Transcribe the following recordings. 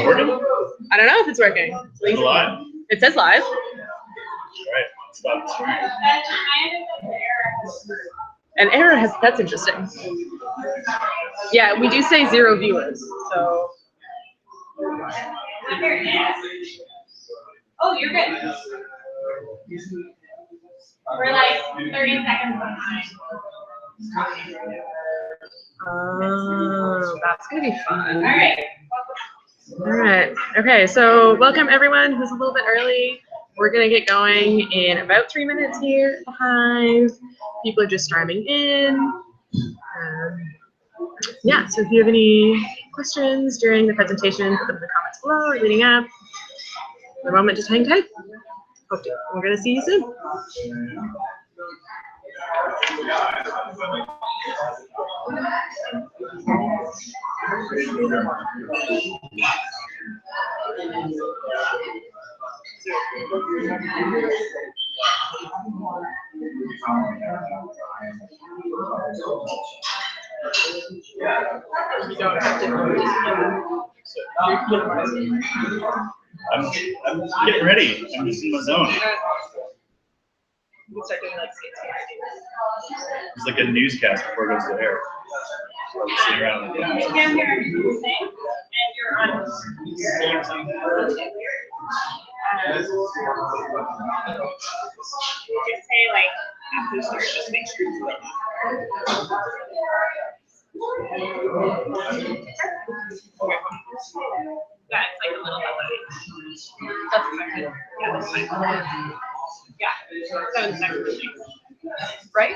Working? I don't know if it's working. It's live. It says live. All right. Stop the stream. An error has. That's interesting. Yeah, we do say 0 viewers. So. Oh, you're good. We're like 30 seconds behind. Oh, that's gonna be fun. All right. All right. Okay. So welcome everyone who's a little bit early. We're gonna get going in about 3 minutes here at the Hive. People are just streaming in. Yeah. So if you have any questions during the presentation, put them in the comments below or leading up. For a moment, just hang tight. We're gonna see you soon. You don't have to. I'm getting ready. I'm just in the zone. We can start doing like skates. It's like a newscast before it goes to air. Sitting around like that. Down here, and you're on. Just say like after start, just make sure it's like. Yeah, it's like a little bit. That's exactly. Yeah, that's fine. Yeah, 7 seconds. Right?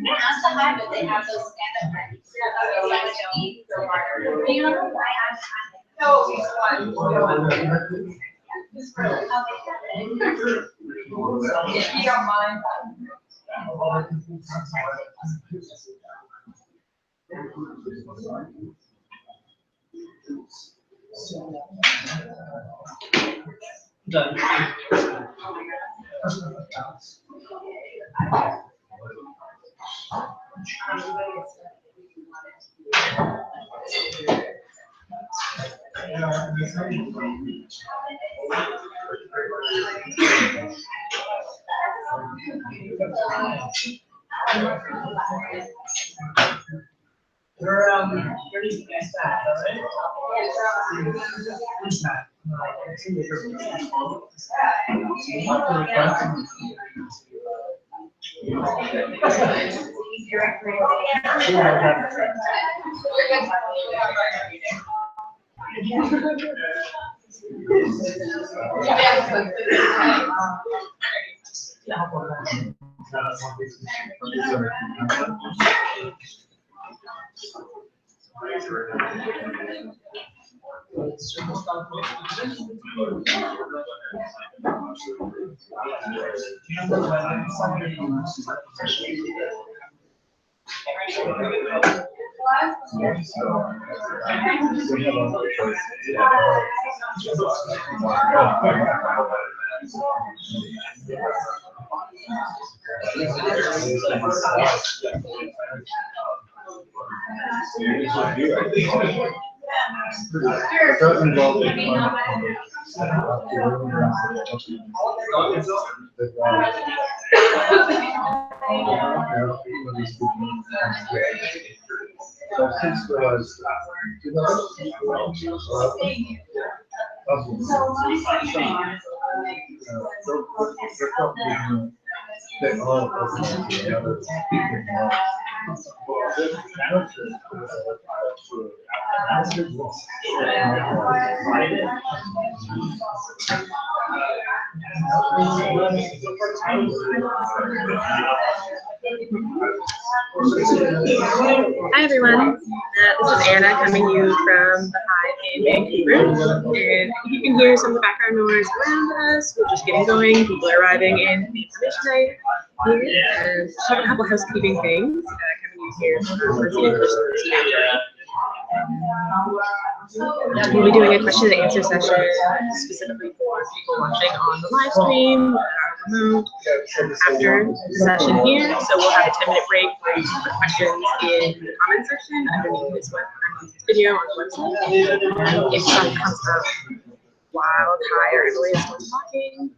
That's the high, but they have those stand-up rooms. You know, I asked. No, if you don't mind. Done. Where do you guys at, all right? Where's Matt? Hi everyone, this is Anna coming to you from the Hive in Vancouver, and you can hear some of the background noise around us. We're just getting going, people are arriving in the information night here, and just have a couple housekeeping things coming in here from we'll be doing a question and answer session specifically for people watching on the live stream remote after the session here. So we'll have a 10-minute break where you can put questions in the comment section underneath this video on the website. If something comes up while Ty or Emily is still talking,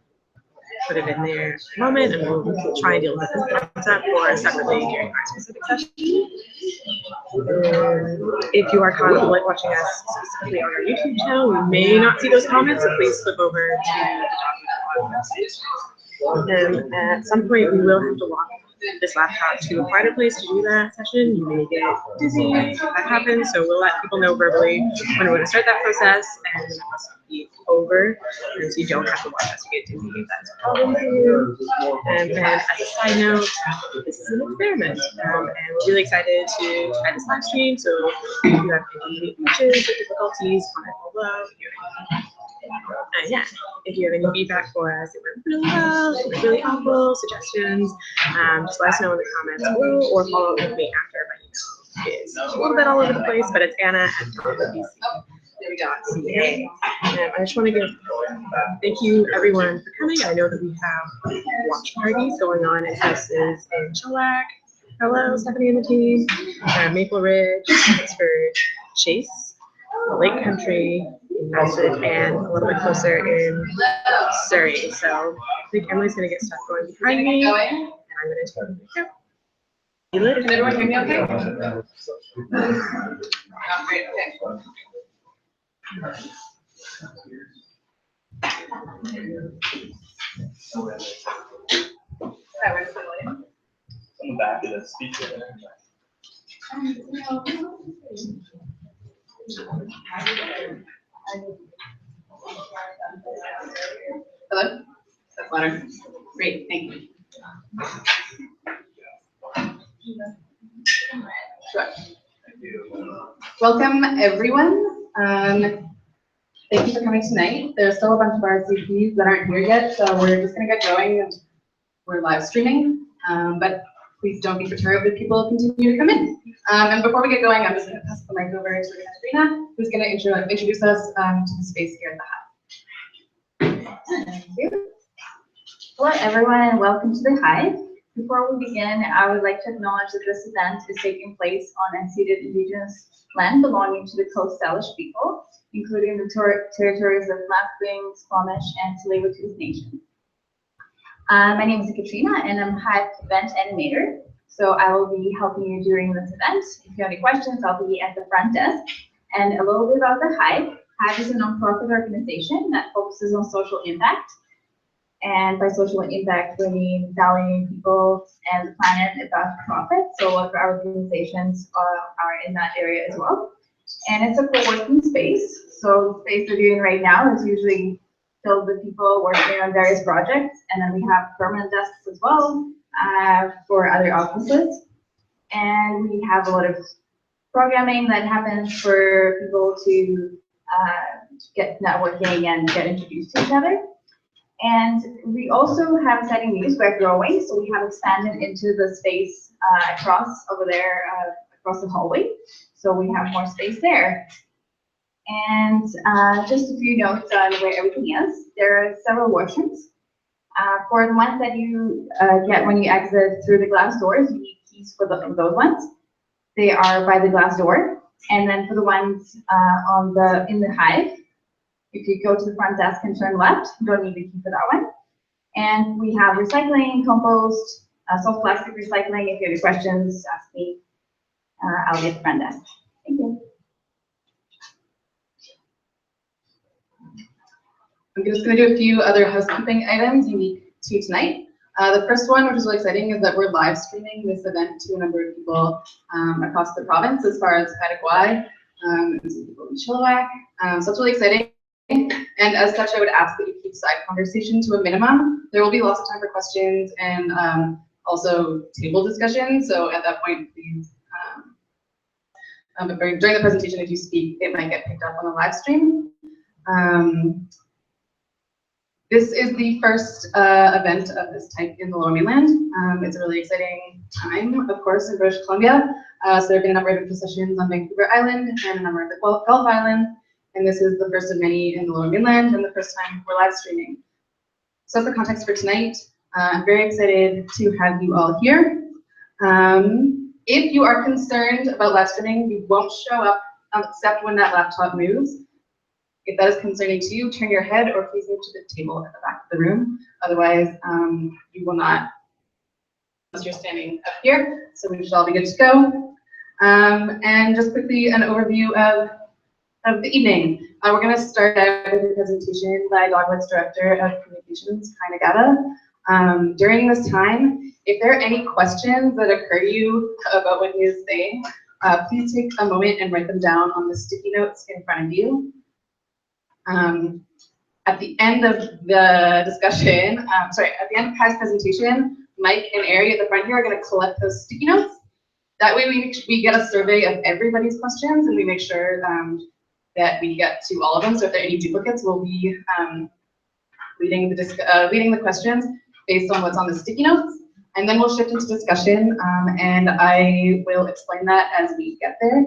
put it in there in a moment, and we'll try and deal with it as comes up or separately during our specific session. If you are currently watching us specifically on our YouTube channel, you may not see those comments, so please flip over to the Dogwood website. And at some point, we will have to walk this laptop to a quieter place to do that session. You may get dizzy if that happens, so we'll let people know verbally when we're going to start that process, and then it must be over, and so you don't have to watch us get dizzy if that's a problem for you. And then as a side note, this is an experiment, and we're really excited to try this live stream, so if you have any issues or difficulties, comment below. Yeah, if you have any feedback for us, it went really well, it was really helpful, suggestions, just let us know in the comments below or follow up with me after my email. It's a little bit all over the place, but it's Anna at Dogwood.ca. I just want to give thank you everyone for coming. I know that we have watch parties going on at houses in Chilliwack. Hello, Stephanie and the team. Maple Ridge, Pittsford, Chase, the Lake Country, Bassett, and a little bit closer in Surrey. So I think Emily's going to get stuff going behind me, and I'm going to take a go. See you later. Can everyone hear me okay? Oh, great, okay. On the back of the speaker. Hello? That's louder. Great, thank you. Sure. Welcome, everyone. Thank you for coming tonight. There's still a bunch of RSVPs that aren't here yet, so we're just going to get going. And we're live streaming, but please don't be perturbed if people continue to come in. And before we get going, I'm just going to pass the mic over to Katrina, who's going to introduce us to the space here at the Hive. Thank you. Hello, everyone, and welcome to the Hive. Before we begin, I would like to acknowledge that this event is taking place on unceded Indigenous land belonging to the Coast Salish people, including the territories of Lapwing, Squamish, and Tsleil-Waututh Nation. My name is Katrina, and I'm Hive event animator. So I will be helping you during this event. If you have any questions, I'll be at the front desk. And a little bit about the Hive. Hive is a nonprofit organization that focuses on social impact. And by social impact, we mean valuing people and the planet above profit. So a lot of our organizations are in that area as well. And it's a co-working space. So the space we're doing right now is usually filled with people working on various projects. And then we have permanent desks as well for other offices. And we have a lot of programming that happens for people to get networking and get introduced to each other. And we also have exciting news. We're growing, so we have expanded into the space across over there, across the hallway. So we have more space there. And just a few notes on where everything is. There are several washrooms. For the ones that you get when you exit through the glass doors, you need keys for those ones. They are by the glass door. And then for the ones in the hive, if you go to the front desk and turn left, you don't need a key for that one. And we have recycling, compost, soft plastic recycling. If you have any questions, ask me. I'll be at the front desk. Thank you. I'm just going to do a few other housekeeping items unique to tonight. The first one, which is really exciting, is that we're live streaming this event to a number of people across the province, as far as Haida and some people in Chilliwack. So it's really exciting. And as such, I would ask that you keep side conversation to a minimum. There will be lots of time for questions and also table discussion. So at that point, please, during the presentation, if you speak, it might get picked up on the live stream. This is the first event of this type in the Lower Mainland. It's a really exciting time, of course, in British Columbia. So there have been a number of processions on Vancouver Island and a number of the Gulf Island. And this is the first of many in the Lower Mainland and the first time we're live streaming. So that's the context for tonight. I'm very excited to have you all here. If you are concerned about live streaming, you won't show up except when that laptop moves. If that is concerning to you, turn your head or please move to the table at the back of the room. Otherwise, you will not, unless you're standing up here. So we should all be good to go. And just quickly, an overview of the evening. We're going to start out with a presentation by Dogwood's Director of Communications, Kai Nagata. During this time, if there are any questions that occur to you about what he is saying, please take a moment and write them down on the sticky notes in front of you. At the end of the discussion, at the end of Kai's presentation, Mike and Ari at the front here are going to collect those sticky notes. That way we get a survey of everybody's questions and we make sure that we get to all of them. So if there are any duplicates, we'll be leading the questions based on what's on the sticky notes. And then we'll shift into discussion and I will explain that as we get there.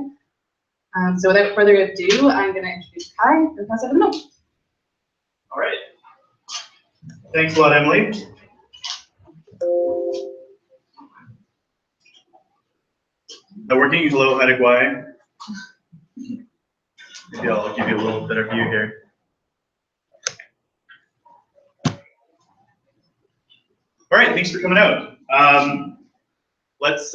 So without further ado, I'm going to introduce Kai and pass it to him. All right. Thanks a lot, Emily. Now working. Hello, Haida. Maybe I'll give you a little better view here. All right, thanks for coming out. Let's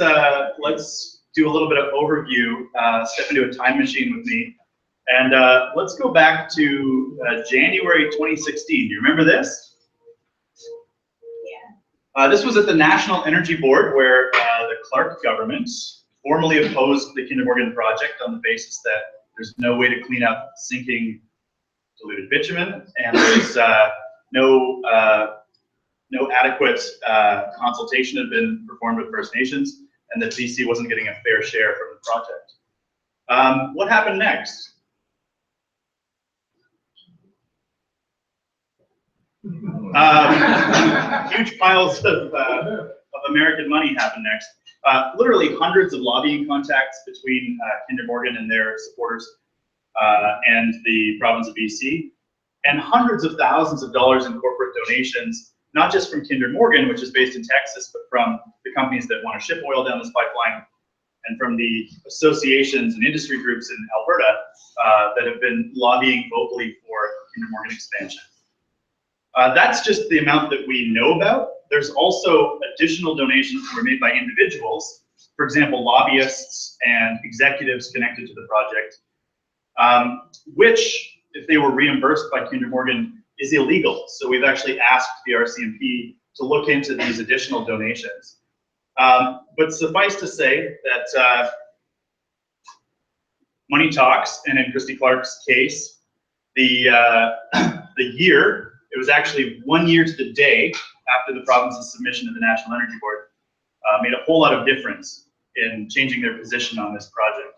do a little bit of overview, step into a time machine with me. And let's go back to January 2016. Do you remember this? Yeah. This was at the National Energy Board where the Clark government formally opposed the Kinder Morgan project on the basis that there's no way to clean up sinking diluted bitumen, and there's no adequate consultation had been performed with First Nations, and that BC wasn't getting a fair share from the project. What happened next? Huge piles of American money happened next. Literally hundreds of lobbying contacts between Kinder Morgan and their supporters and the province of BC, and hundreds of thousands of dollars in corporate donations, not just from Kinder Morgan, which is based in Texas, but from the companies that want to ship oil down this pipeline, and from the associations and industry groups in Alberta that have been lobbying vocally for Kinder Morgan expansion. That's just the amount that we know about. There's also additional donations that were made by individuals, for example, lobbyists and executives connected to the project, which, if they were reimbursed by Kinder Morgan, is illegal. So we've actually asked the RCMP to look into these additional donations. But suffice to say that money talks, and in Christy Clark's case, the year, it was actually 1 year to the day after the province's submission to the National Energy Board, made a whole lot of difference in changing their position on this project.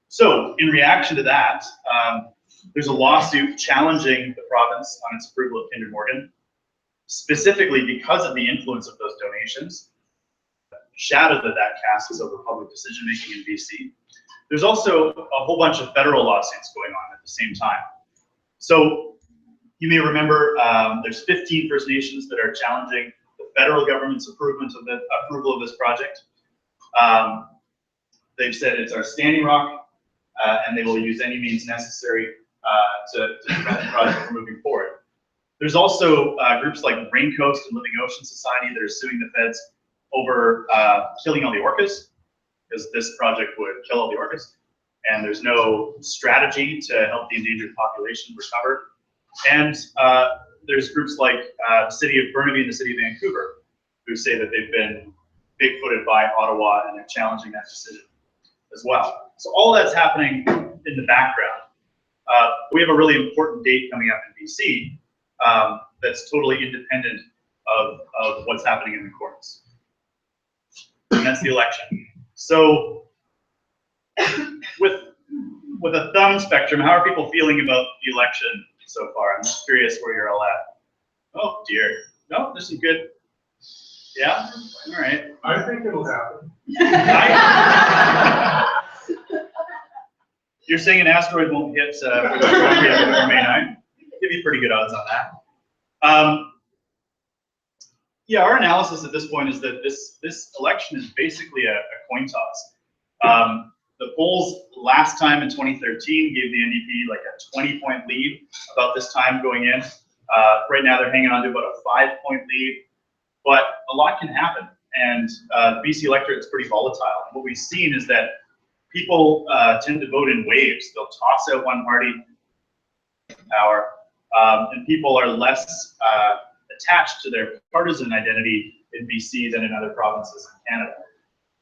So in reaction to that, there's a lawsuit challenging the province on its approval of Kinder Morgan, specifically because of the influence of those donations, the shadow that casts over public decision-making in BC. There's also a whole bunch of federal lawsuits going on at the same time. So You may remember there's 15 First Nations that are challenging the federal government's approval of this project. They've said it's our standing rock, and they will use any means necessary to prevent the project from moving forward. There's also groups like Raincoast and Living Ocean Society that are suing the feds over killing all the orcas, because this project would kill all the orcas, and there's no strategy to help the endangered population recover. And there's groups like the city of Burnaby and the city of Vancouver who say that they've been big-footed by Ottawa and they're challenging that decision as well. So all that's happening in the background. We have a really important date coming up in BC that's totally independent of what's happening in the courts. And that's the election. So with a thumb spectrum, how are people feeling about the election so far? I'm just curious where you're all at. Oh dear. No, this is good. Yeah? All right. I think it'll happen. You're saying an asteroid won't hit for May 9th? Give you pretty good odds on that. Yeah, our analysis at this point is that this election is basically a coin toss. The polls last time in 2013 gave the NDP like a 20-point lead about this time going in. Right now they're hanging on to about a 5-point lead, but a lot can happen. And the BC electorate is pretty volatile. And what we've seen is that people tend to vote in waves. They'll toss out one party power, and people are less attached to their partisan identity in BC than in other provinces in Canada.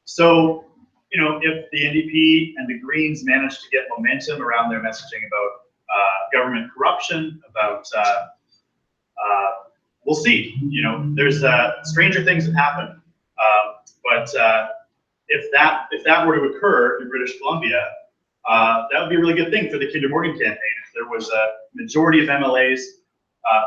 So, you know, if the NDP and the Greens manage to get momentum around their messaging about government corruption, about we'll see. You know, there's stranger things have happened, but if that were to occur in British Columbia, that would be a really good thing for the Kinder Morgan campaign. If there was a majority of MLAs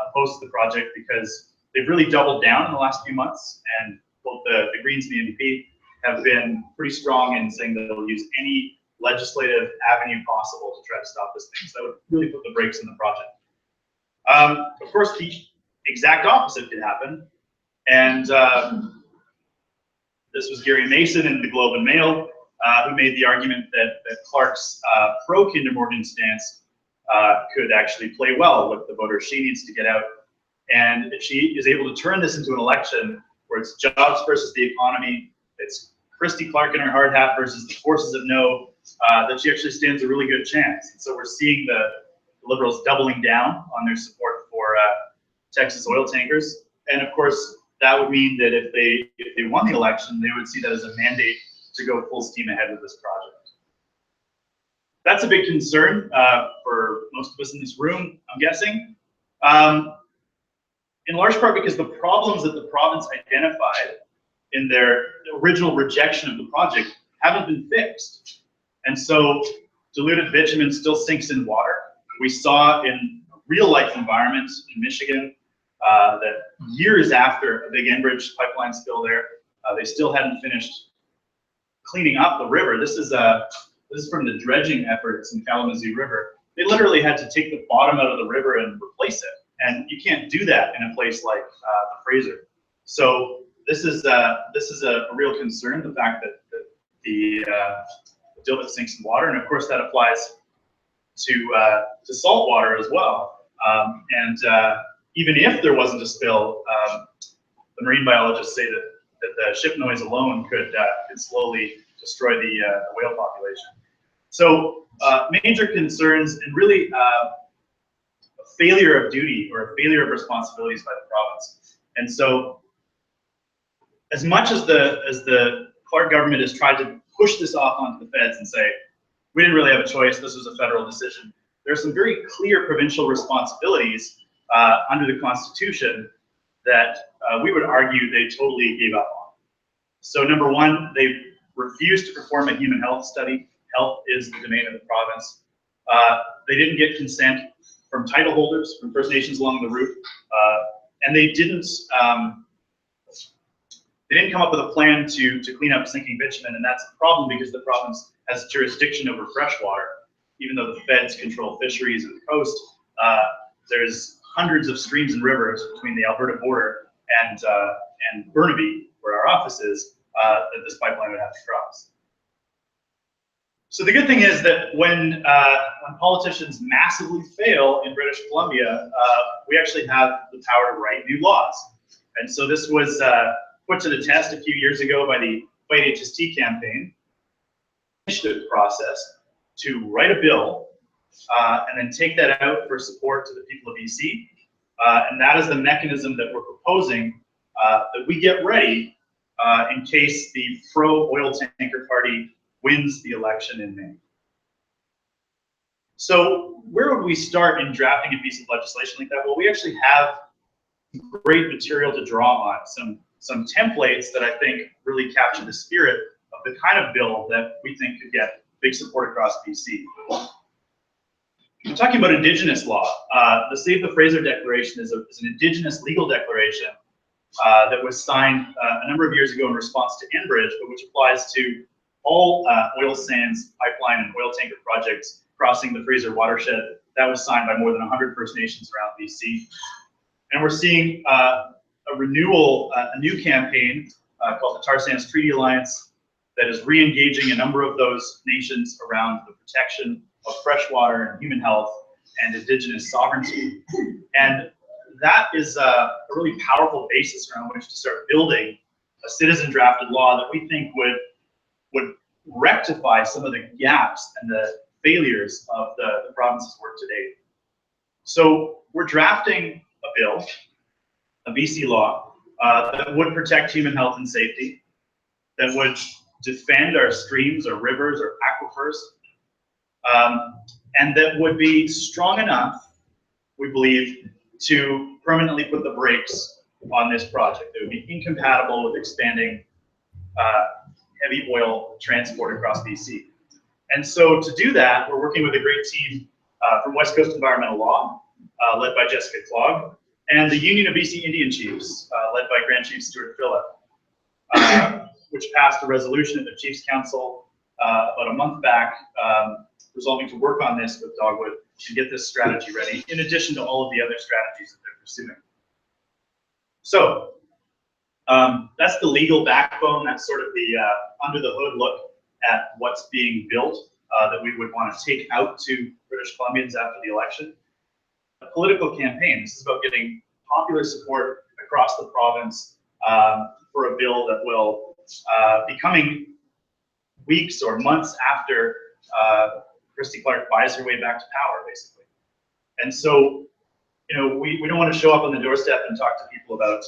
opposed to the project, because they've really doubled down in the last few months, and both the Greens and the NDP have been pretty strong in saying that they'll use any legislative avenue possible to try to stop this thing. So that would really put the brakes in the project. Of course, the exact opposite could happen, and this was Gary Mason in the Globe and Mail who made the argument that Clark's pro-Kinder Morgan stance could actually play well with the voters she needs to get out. And if she is able to turn this into an election where it's jobs versus the economy, it's Christy Clark in her hard hat versus the forces of no, that she actually stands a really good chance. And so we're seeing the Liberals doubling down on their support for Texas oil tankers. And of course, that would mean that if they won the election, they would see that as a mandate to go full steam ahead with this project. That's a big concern for most of us in this room, I'm guessing. In large part because the problems that the province identified in their original rejection of the project haven't been fixed. And so diluted bitumen still sinks in water. We saw in a real life environment in Michigan that years after a big Enbridge pipeline spill there, they still hadn't finished cleaning up the river. This is from the dredging efforts in Kalamazoo River. They literally had to take the bottom out of the river and replace it. And you can't do that in a place like the Fraser. So this is a real concern, the fact that the dilbit sinks in water, and of course that applies to salt water as well. Even if there wasn't a spill, the marine biologists say that the ship noise alone could slowly destroy the whale population. So major concerns, and really a failure of duty or a failure of responsibilities by the province. And so as much as the Clark government has tried to push this off onto the feds and say, we didn't really have a choice, this was a federal decision, there are some very clear provincial responsibilities under the Constitution that we would argue they totally gave up on. So number one, they refused to perform a human health study. Health is the domain of the province. They didn't get consent from title holders, from First Nations along the route, and they didn't come up with a plan to clean up sinking bitumen, and that's a problem because the province has jurisdiction over fresh water. Even though the feds control fisheries and the coast, there's hundreds of streams and rivers between the Alberta border and Burnaby, where our office is, that this pipeline would have to cross. So the good thing is that when politicians massively fail in British Columbia, we actually have the power to write new laws. And so this was put to the test a few years ago by the Fight HST campaign initiative process to write a bill and then take that out for support to the people of BC. And that is the mechanism that we're proposing that we get ready in case the pro-oil tanker party wins the election in May. So where would we start in drafting a piece of legislation like that? Well, we actually have great material to draw on, some templates that I think really capture the spirit of the kind of bill that we think could get big support across BC. I'm talking about Indigenous law. The Save the Fraser Declaration is an Indigenous legal declaration that was signed a number of years ago in response to Enbridge, but which applies to all oil sands, pipeline, and oil tanker projects crossing the Fraser watershed. That was signed by more than 100 First Nations around BC. And we're seeing a renewal, a new campaign called the Tar Sands Treaty Alliance that is re-engaging a number of those nations around the protection of freshwater and human health and Indigenous sovereignty. And that is a really powerful basis around which to start building a citizen drafted law that we think would rectify some of the gaps and the failures of the province's work to date. So we're drafting a bill, a BC law, that would protect human health and safety, that would defend our streams, our rivers, our aquifers, and that would be strong enough, we believe, to permanently put the brakes on this project. It would be incompatible with expanding heavy oil transport across BC. And so to do that, we're working with a great team from West Coast Environmental Law, led by Jessica Clogg, and the Union of BC Indian Chiefs, led by Grand Chief Stuart Phillip, which passed a resolution at the Chiefs Council about a month back, resolving to work on this with Dogwood and get this strategy ready, in addition to all of the other strategies that they're pursuing. So that's the legal backbone. That's sort of the under the hood look at what's being built that we would want to take out to British Columbians after the election. A political campaign. This is about getting popular support across the province for a bill that will be coming weeks or months after Christy Clark buys her way back to power, basically. And so, you know, we don't want to show up on the doorstep and talk to people about,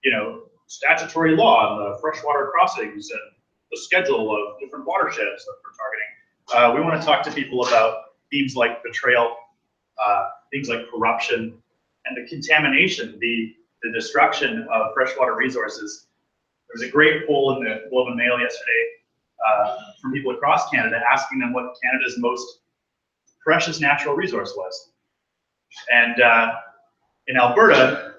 you know, statutory law and the freshwater crossings and the schedule of different watersheds that we're targeting. We want to talk to people about themes like betrayal, things like corruption, and the contamination, the destruction of freshwater resources. There was a great poll in the Globe and Mail yesterday from people across Canada asking them what Canada's most precious natural resource was. And in Alberta,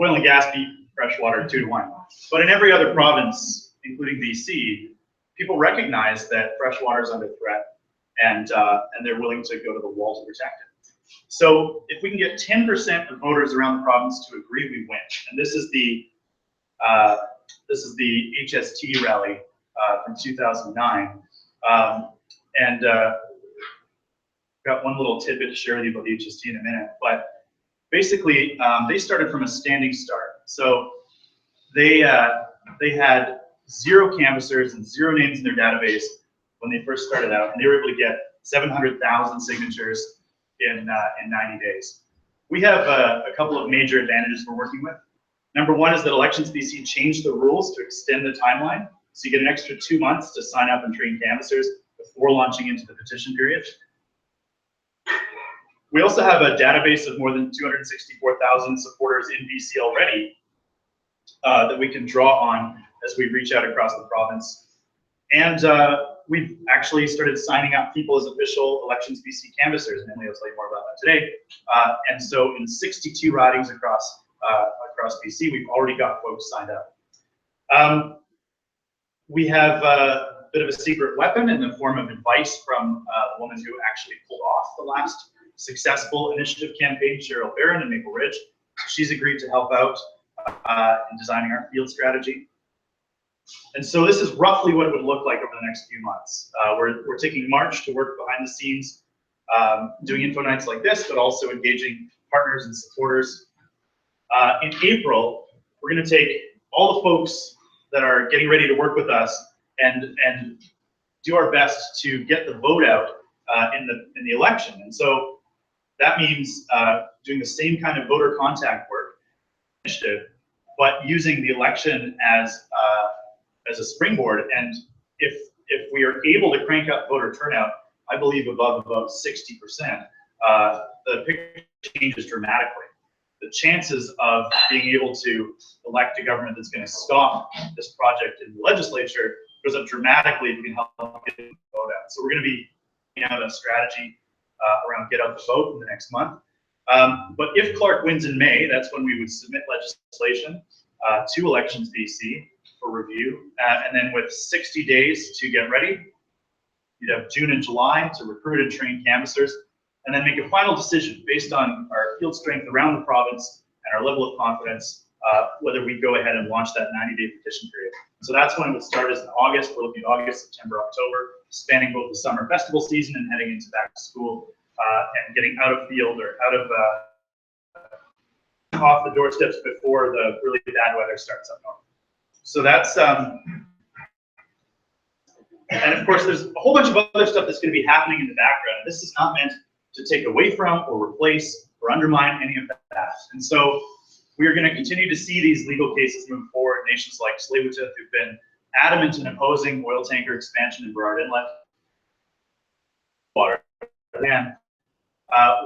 oil and gas beat freshwater 2-1. But in every other province, including BC, people recognize that freshwater is under threat, and they're willing to go to the wall to protect it. So if we can get 10% of voters around the province to agree, we win. And this is the HST rally from 2009. Got one little tidbit to share with you about the HST in a minute, but basically they started from a standing start. So they had 0 canvassers and 0 names in their database when they first started out, and they were able to get 700,000 signatures in 90 days. We have a couple of major advantages we're working with. Number one is that Elections BC changed the rules to extend the timeline, so you get an extra 2 months to sign up and train canvassers before launching into the petition period. We also have a database of more than 264,000 supporters in BC already that we can draw on as we reach out across the province. And we've actually started signing up people as official Elections BC canvassers, and Emily will tell you more about that today. And so in 62 ridings across BC, we've already got folks signed up. We have a bit of a secret weapon in the form of advice from the woman who actually pulled off the last successful initiative campaign, Cheryl Barron in Maple Ridge. She's agreed to help out in designing our field strategy. And so this is roughly what it would look like over the next few months. We're taking March to work behind the scenes, doing info nights like this, but also engaging partners and supporters. In April, we're going to take all the folks that are getting ready to work with us and do our best to get the vote out in the election. And so that means doing the same kind of voter contact work initiative, but using the election as a springboard. And if we are able to crank up voter turnout, I believe above about 60%, the picture changes dramatically. The chances of being able to elect a government that's going to stop this project in the legislature goes up dramatically if you can help get the vote out. So we're going to be putting out a strategy around get out the vote in the next month. But if Clark wins in May, that's when we would submit legislation to Elections BC for review. And then with 60 days to get ready, you'd have June and July to recruit and train canvassers, and then make a final decision based on our field strength around the province and our level of confidence, whether we go ahead and launch that 90-day petition period. So that's when it would start, is in August. We're looking at August, September, October, spanning both the summer festival season and heading into back to school, and getting out of field or out of off the doorsteps before the really bad weather starts up north. So that's, and of course, there's a whole bunch of other stuff that's going to be happening in the background. This is not meant to take away from or replace or undermine any of that. And so we are going to continue to see these legal cases move forward. Nations like Tsleil-Waututh, who've been adamant in opposing oil tanker expansion in Burrard Inlet, water land,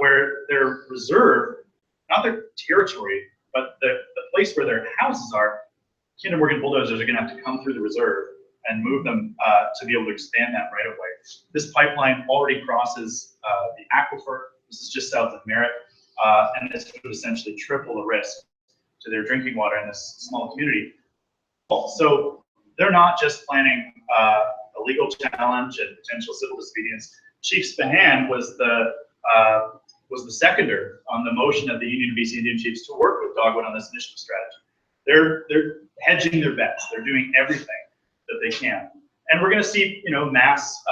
where their reserve, not their territory, but the place where their houses are, Kinder Morgan bulldozers are going to have to come through the reserve and move them to be able to expand that right away. This pipeline already crosses the aquifer. This is just south of Merritt, and this would essentially triple the risk to their drinking water in this small community. So they're not just planning a legal challenge and potential civil disobedience. Chief Spahan was the seconder on the motion of the Union of BC Indian Chiefs to work with Dogwood on this initiative strategy. They're hedging their bets. They're doing everything that they can, and we're going to see, mass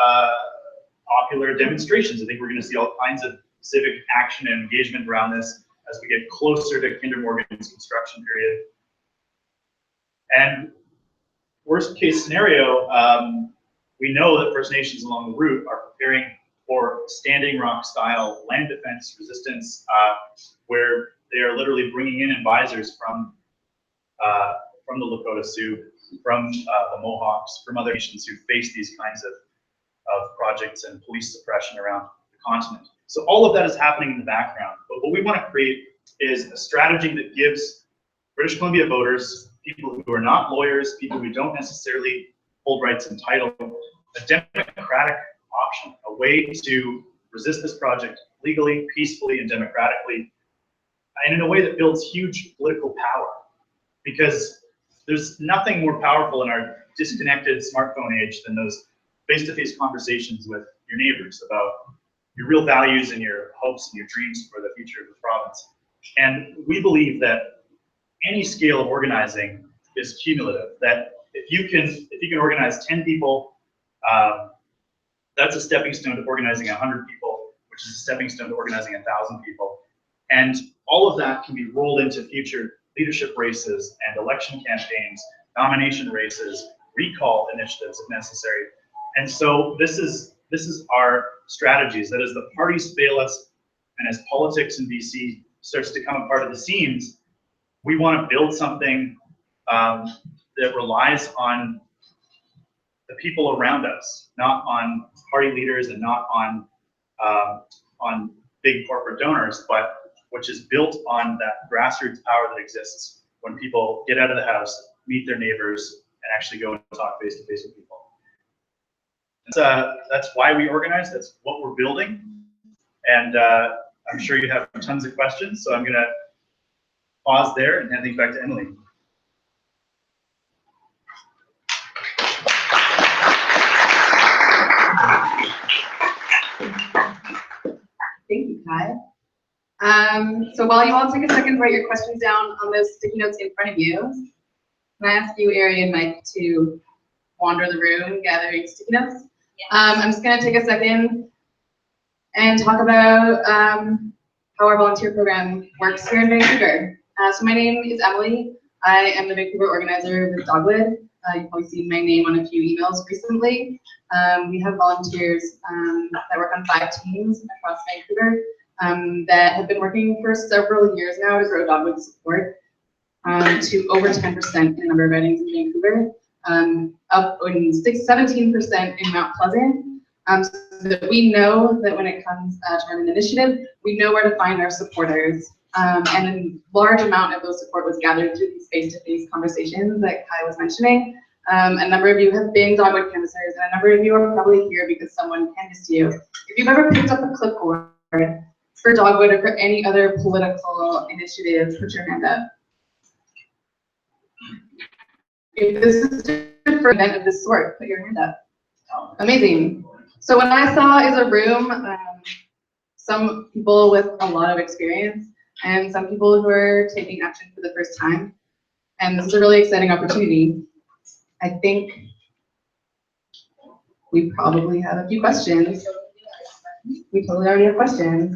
popular demonstrations. I think we're going to see all kinds of civic action and engagement around this as we get closer to Kinder Morgan's construction period. And worst case scenario, we know that First Nations along the route are preparing for Standing Rock style land defense resistance, where they are literally bringing in advisors from the Lakota Sioux, from the Mohawks, from other nations who face these kinds of projects and police suppression around the continent. So all of that is happening in the background. But what we want to create is a strategy that gives British Columbia voters, people who are not lawyers, people who don't necessarily hold rights and title, a democratic option, a way to resist this project legally, peacefully, and democratically, and in a way that builds huge political power. Because there's nothing more powerful in our disconnected smartphone age than those face-to-face conversations with your neighbors about your real values and your hopes and your dreams for the future of the province. And we believe that any scale of organizing is cumulative, that if you can organize 10 people, that's a stepping stone to organizing 100 people, which is a stepping stone to organizing 1,000 people. And all of that can be rolled into future leadership races and election campaigns, nomination races, recall initiatives if necessary. And so this is our strategies. That as the parties fail us and as politics in BC starts to come apart at the seams, we want to build something that relies on the people around us, not on party leaders and not on big corporate donors, but which is built on that grassroots power that exists when people get out of the house, meet their neighbors, and actually go and talk face to face with people. That's why we organize. That's what we're building. And I'm sure you have tons of questions, so I'm going to pause there and hand things back to Emily. Thank you, Kai. So while you all take a second to write your questions down on those sticky notes in front of you, can I ask you, Ari and Mike, to wander the room gathering sticky notes? I'm just going to take a second and talk about how our volunteer program works here in Vancouver. So my name is Emily. I am the Vancouver organizer with Dogwood. You've probably seen my name on a few emails recently. We have volunteers that work on 5 teams across Vancouver that have been working for several years now to grow Dogwood support to over 10% in the number of ridings in Vancouver, up in 17% in Mount Pleasant. So that we know that when it comes to an initiative, we know where to find our supporters. And a large amount of those support was gathered through these face-to-face conversations that Kai was mentioning. A number of you have been Dogwood canvassers, and a number of you are probably here because someone canvassed you. If you've ever picked up a clipboard for Dogwood or for any other political initiative, put your hand up. If this is for an event of this sort, put your hand up. Amazing. So what I saw is a room, some people with a lot of experience and some people who are taking action for the first time. And this is a really exciting opportunity. I think we probably have a few questions. We totally already have questions.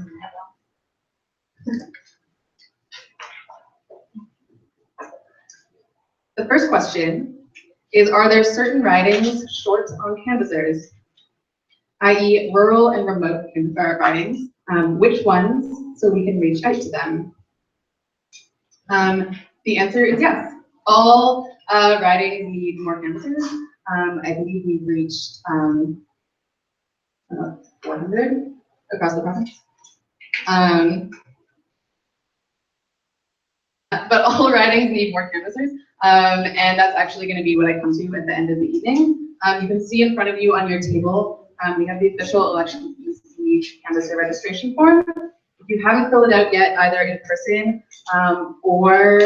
The first question is, are there certain ridings short on canvassers, i.e. rural and remote ridings? Which ones, so we can reach out to them? The answer is yes. All ridings need more canvassers. I believe we've reached 400 across the province. But all ridings need more canvassers, and that's actually going to be what I come to at the end of the evening. You can see in front of you on your table, we have the official election canvasser registration form. If you haven't filled it out yet, either in person or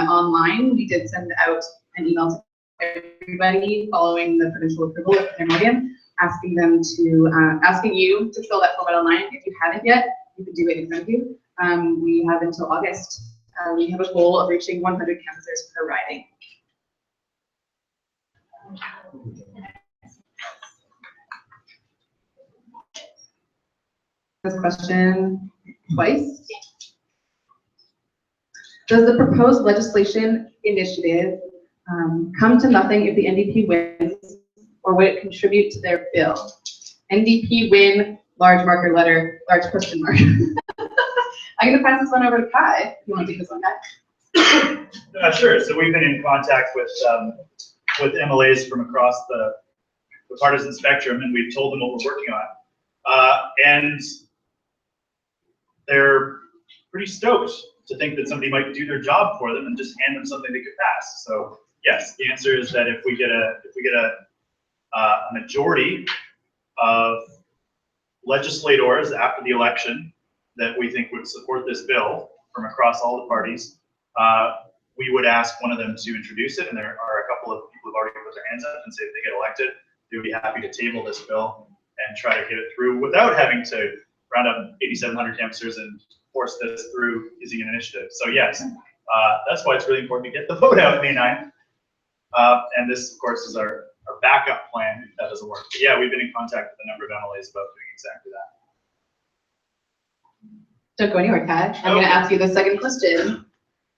online, we did send out an email to everybody following the provincial approval of Kinder Morgan, asking you to fill that form out online. If you haven't yet, you can do it in front of you. We have until August. We have a goal of reaching 100 canvassers per riding. This question twice. Does the proposed legislation initiative come to nothing if the NDP wins, or would it contribute to their bill? NDP win, large marker letter, large question mark. I'm going to pass this one over to Kai, if you want to take this one back. Sure. So we've been in contact with MLAs from across the partisan spectrum, and we've told them what we're working on. And they're pretty stoked to think that somebody might do their job for them and just hand them something they could pass. So yes, the answer is that if we get a majority of legislators after the election that we think would support this bill from across all the parties, we would ask one of them to introduce it, and there are a couple of people who've already put their hands up and say if they get elected, they would be happy to table this bill and try to get it through without having to round up 8,700 canvassers and force this through using an initiative. So yes, that's why it's really important to get the vote out May 9th. And this, of course, is our backup plan if that doesn't work. But yeah, we've been in contact with a number of MLAs about doing exactly that. Don't go anywhere, Kai. I'm going to ask you the second question.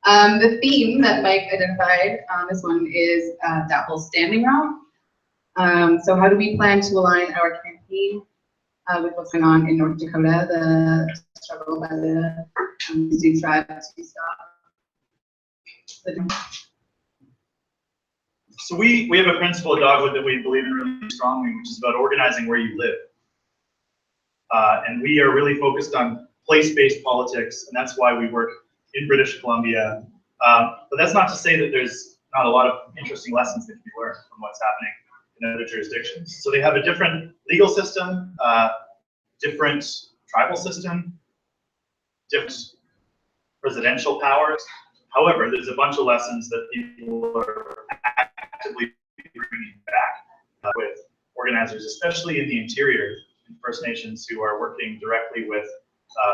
The theme that Mike identified on this one is Dapple's standing route. So how do we plan to align our campaign with what's going on in North Dakota, the struggle by the Sioux tribe to stop? So we have a principle at Dogwood that we believe in really strongly, which is about organizing where you live. And we are really focused on place-based politics, and that's why we work in British Columbia. But that's not to say that there's not a lot of interesting lessons that can be learned from what's happening in other jurisdictions. So they have a different legal system, different tribal system, different presidential powers. However, there's a bunch of lessons that people are actively bringing back with organizers, especially in the interior, and First Nations who are working directly with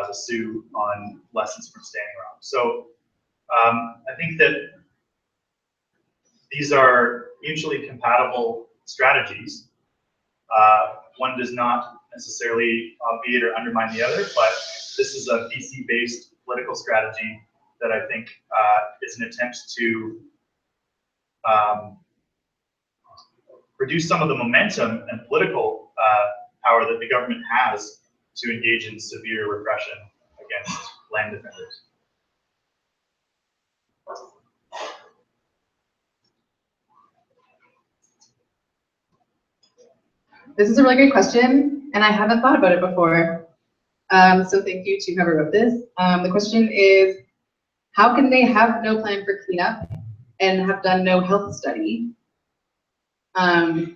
the Sioux on lessons from standing wrong. So I think that these are mutually compatible strategies. One does not necessarily obviate or undermine the other, but this is a BC-based political strategy that I think is an attempt to reduce some of the momentum and political power that the government has to engage in severe repression against land defenders. This is a really great question, and I haven't thought about it before. So thank you to whoever wrote this. The question is, how can they have no plan for cleanup and have done no health study? The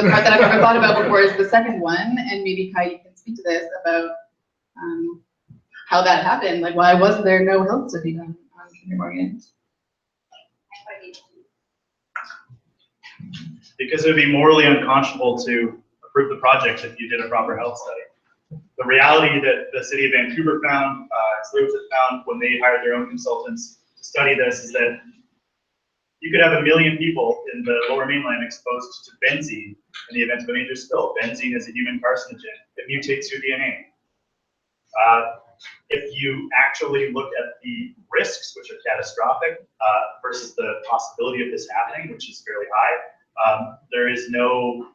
part that I've never thought about before is the second one, and maybe Kai, you can speak to this about how that happened. Like, why was there no health study done on Kinder Morgan? Because it would be morally unconscionable to approve the project if you did a proper health study. The reality that the city of Vancouver found, Slurps found when they hired their own consultants to study this is that you could have 1 million people in the Lower Mainland exposed to benzene in the event of a major spill. Benzene is a human carcinogen. It mutates your DNA. If you actually look at the risks, which are catastrophic, versus the possibility of this happening, which is fairly high, there is no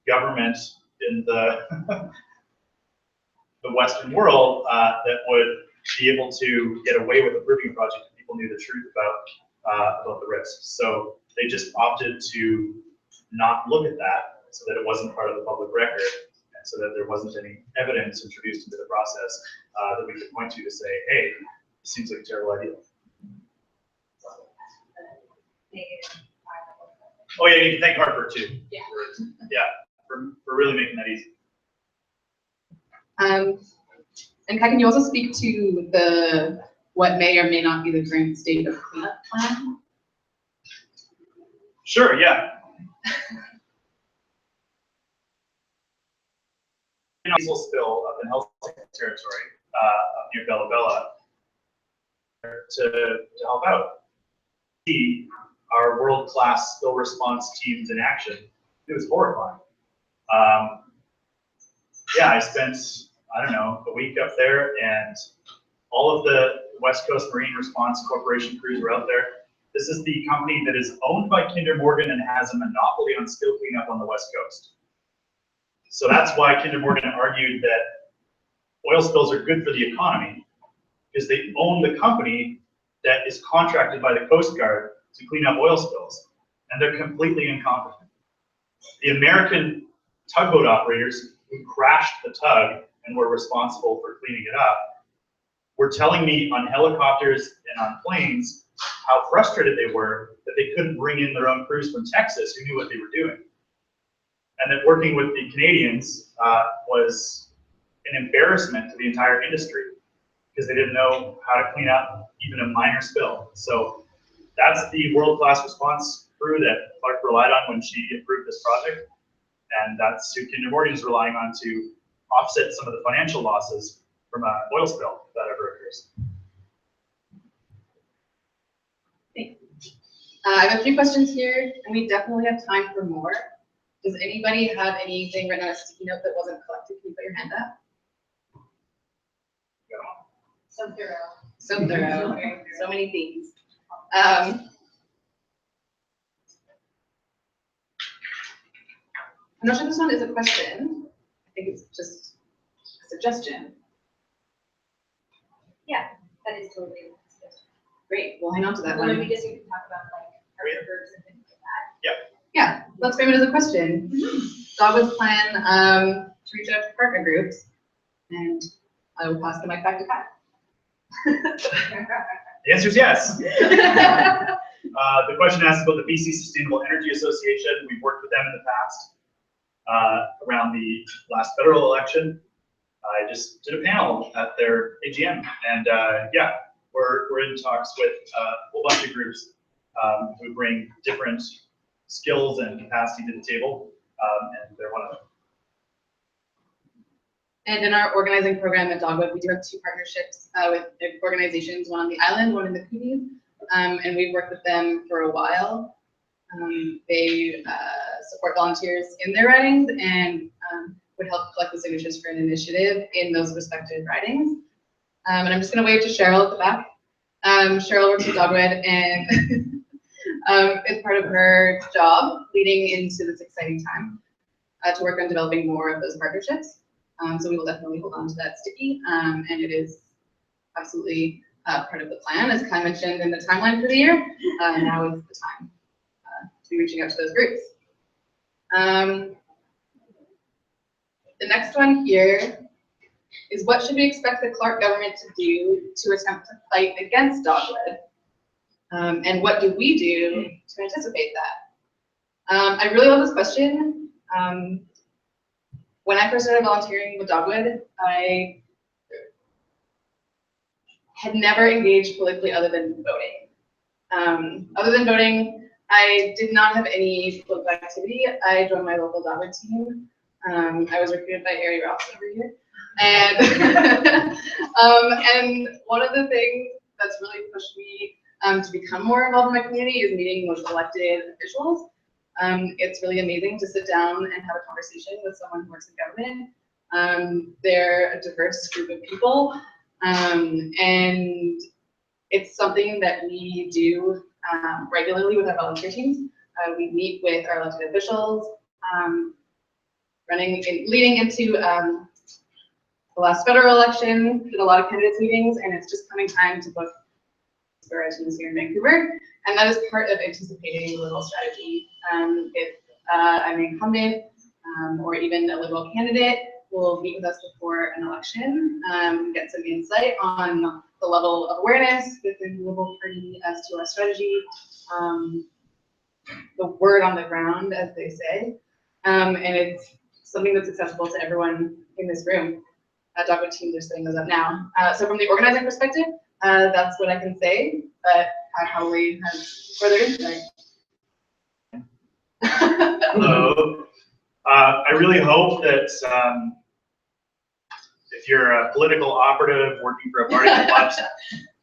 government in the the Western world that would be able to get away with approving a project if people knew the truth about the risks. So they just opted to not look at that so that it wasn't part of the public record and so that there wasn't any evidence introduced into the process that we could point to say, hey, this seems like a terrible idea. Oh yeah, you need to thank Harper too. Yeah, for really making that easy. And Kai, can you also speak to what may or may not be the current state of cleanup plan? Sure, yeah. Diesel spill up in Helsinki territory, up near Bella Bella, to help out. See our world-class spill response teams in action. It was horrifying. Yeah, I spent, I don't know, a week up there, and all of the West Coast Marine Response Corporation crews were out there. This is the company that is owned by Kinder Morgan and has a monopoly on spill cleanup on the West Coast. So that's why Kinder Morgan argued that oil spills are good for the economy, because they own the company that is contracted by the Coast Guard to clean up oil spills, and they're completely incompetent. The American tugboat operators who crashed the tug and were responsible for cleaning it up were telling me on helicopters and on planes how frustrated they were that they couldn't bring in their own crews from Texas who knew what they were doing. And that working with the Canadians was an embarrassment to the entire industry because they didn't know how to clean up even a minor spill. So that's the world-class response crew that Clark relied on when she approved this project. And that's who Kinder Morgan is relying on to offset some of the financial losses from an oil spill that ever occurs. I have a few questions here, and we definitely have time for more. Does anybody have anything written on a sticky note that wasn't collected? Can you put your hand up? So thorough. So thorough. So many things. I'm not sure this one is a question. I think it's just a suggestion. Yeah, that is totally a suggestion. Great, we'll hang on to that Or one. maybe just you can talk about like our rivers and things like that. Yeah, let's frame it as a question. Dogwood's plan to reach out to partner groups, and I will pass the mic back to Pat. The answer is yes. The question asks about the BC Sustainable Energy Association. We've worked with them in the past around the last federal election. I just did a panel at their AGM, and yeah, we're in talks with a whole bunch of groups who bring different skills and capacity to the table, and they're one of them. And in our organizing program at Dogwood, we do have 2 partnerships with organizations, one on the island, one in the Phoenix, and we've worked with them for a while. They support volunteers in their ridings and would help collect the signatures for an initiative in those respective ridings. And I'm just going to wave to Cheryl at the back. Cheryl works with Dogwood, and it's part of her job leading into this exciting time to work on developing more of those partnerships. So we will definitely hold on to that sticky, and it is absolutely part of the plan, as Kai mentioned in the timeline for the year. Now is the time to be reaching out to those groups. The next one here is, what should we expect the Clark government to do to attempt to fight against Dogwood? And what do we do to anticipate that? I really love this question. When I first started volunteering with Dogwood, I had never engaged politically other than voting. I did not have any political activity. I joined my local Dogwood team. I was recruited by Harry Ross over here. And, and one of the things that's really pushed me to become more involved in my community is meeting with elected officials. It's really amazing to sit down and have a conversation with someone who works in government. They're a diverse group of people, and it's something that we do regularly with our volunteer teams. We meet with our elected officials, leading into the last federal election, did a lot of candidates meetings, and it's just coming time to book aspirations here in Vancouver. And that is part of anticipating a Liberal strategy. If I'm an incumbent or even a Liberal candidate, will meet with us before an election, get some insight on the level of awareness within the Liberal Party as to our strategy, the word on the ground, as they say, and it's something that's accessible to everyone in this room. Dogwood teams are setting those up now. So from the organizing perspective, that's what I can say, but I probably have further insight. Hello. I really hope that if you're a political operative working for a party that loves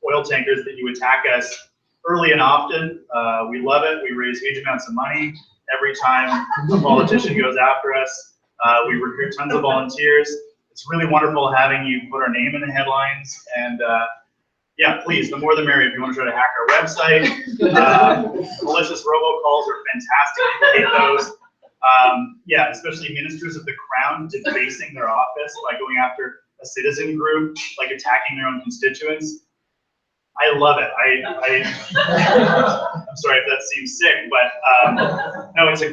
oil tankers, that you attack us early and often. We love it. We raise huge amounts of money every time a politician goes after us. We recruit tons of volunteers. It's really wonderful having you put our name in the headlines, and yeah, please, the more the merrier. If you want to try to hack our website, malicious robocalls are fantastic. We hate those. Yeah, especially ministers of the crown defacing their office by going after a citizen group, like attacking their own constituents. I love it. I'm sorry if that seems sick, but no, it's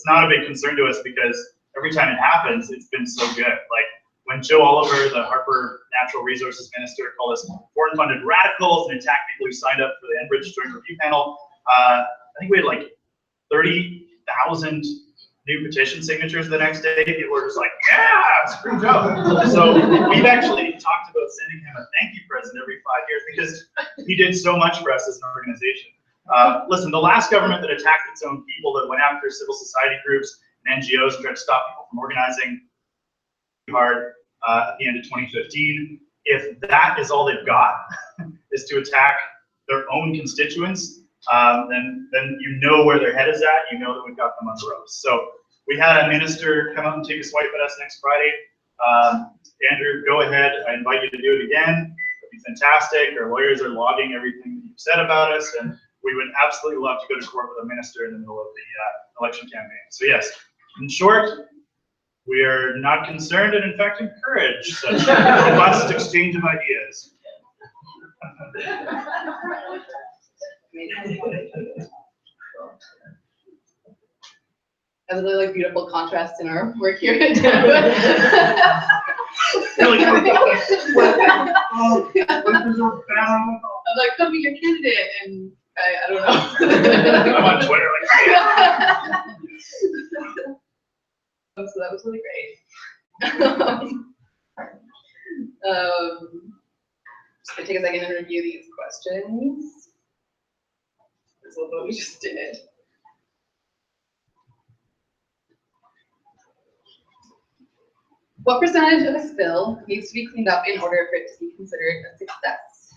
not a big concern to us because every time it happens, it's been so good. Like when Joe Oliver, the Harper Natural Resources Minister, called us foreign-funded radicals and attacked people who signed up for the Enbridge Joint Review Panel, I think we had like 30,000 new petition signatures the next day. People were just like, yeah, screw Joe. So we've actually talked about sending him a thank you present every 5 years because he did so much for us as an organization. Listen, the last government that attacked its own people, that went after civil society groups and NGOs and tried to stop people from organizing hard at the end of 2015, if that is all they've got, is to attack their own constituents, then you know where their head is at. You know that we've got them on the ropes. So we had a minister come up and take a swipe at us next Friday. Andrew, go ahead. I invite you to do it again. It'd be fantastic. Our lawyers are logging everything that you've said about us, and we would absolutely love to go to court with a minister in the middle of the election campaign. So yes, in short, we are not concerned and in fact encourage such robust exchange of ideas. That's a really beautiful contrast in our work here. Really I'm like, come be your candidate, and I don't know. I'm on Twitter like, so that was really great. Just gonna take a second and review these questions. This is what we just did. What percentage of a spill needs to be cleaned up in order for it to be considered a success?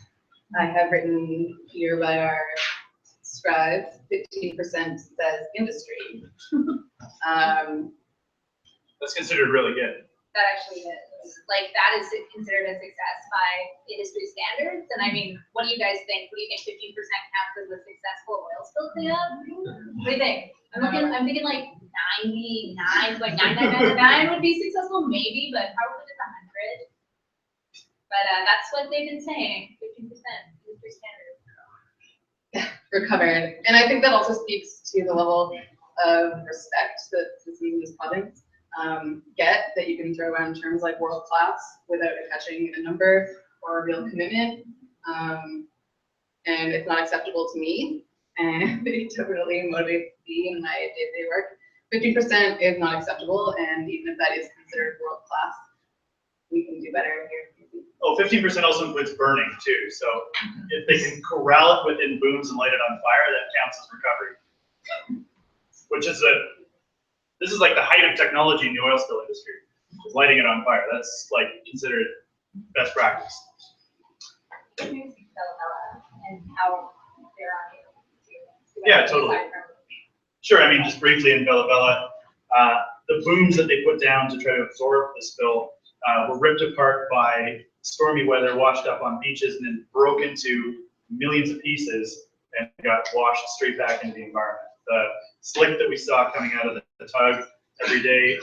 I have written here by our scribes, 15% says industry. That's considered really good. That actually is, like, that is considered a success by industry standards, and I mean, what do you guys think? What do you think 15% counts as a successful oil spill cleanup? What do you think? I'm thinking like 99, like 99.99 would be successful, maybe, but probably just 100. But that's what they've been saying, 15% industry standard. We're covered. And I think that also speaks to the level of respect that the season's products get, that you can throw around terms like world class without attaching a number or a real commitment. And it's not acceptable to me, and it definitely motivates me in my day-to-day work. 50% is not acceptable, and even if that is considered world class, we can do better here. Oh, 15% also includes burning too. So if they can corral it within booms and light it on fire, that counts as recovery. Which is this is like the height of technology in the oil spill industry, is lighting it on fire. That's like considered best practice. And how they're on it. Yeah, totally. Sure, I mean, just briefly in Bella Bella, the booms that they put down to try to absorb the spill were ripped apart by stormy weather, washed up on beaches, and then broke into millions of pieces and got washed straight back into the environment. The slick that we saw coming out of the tug every day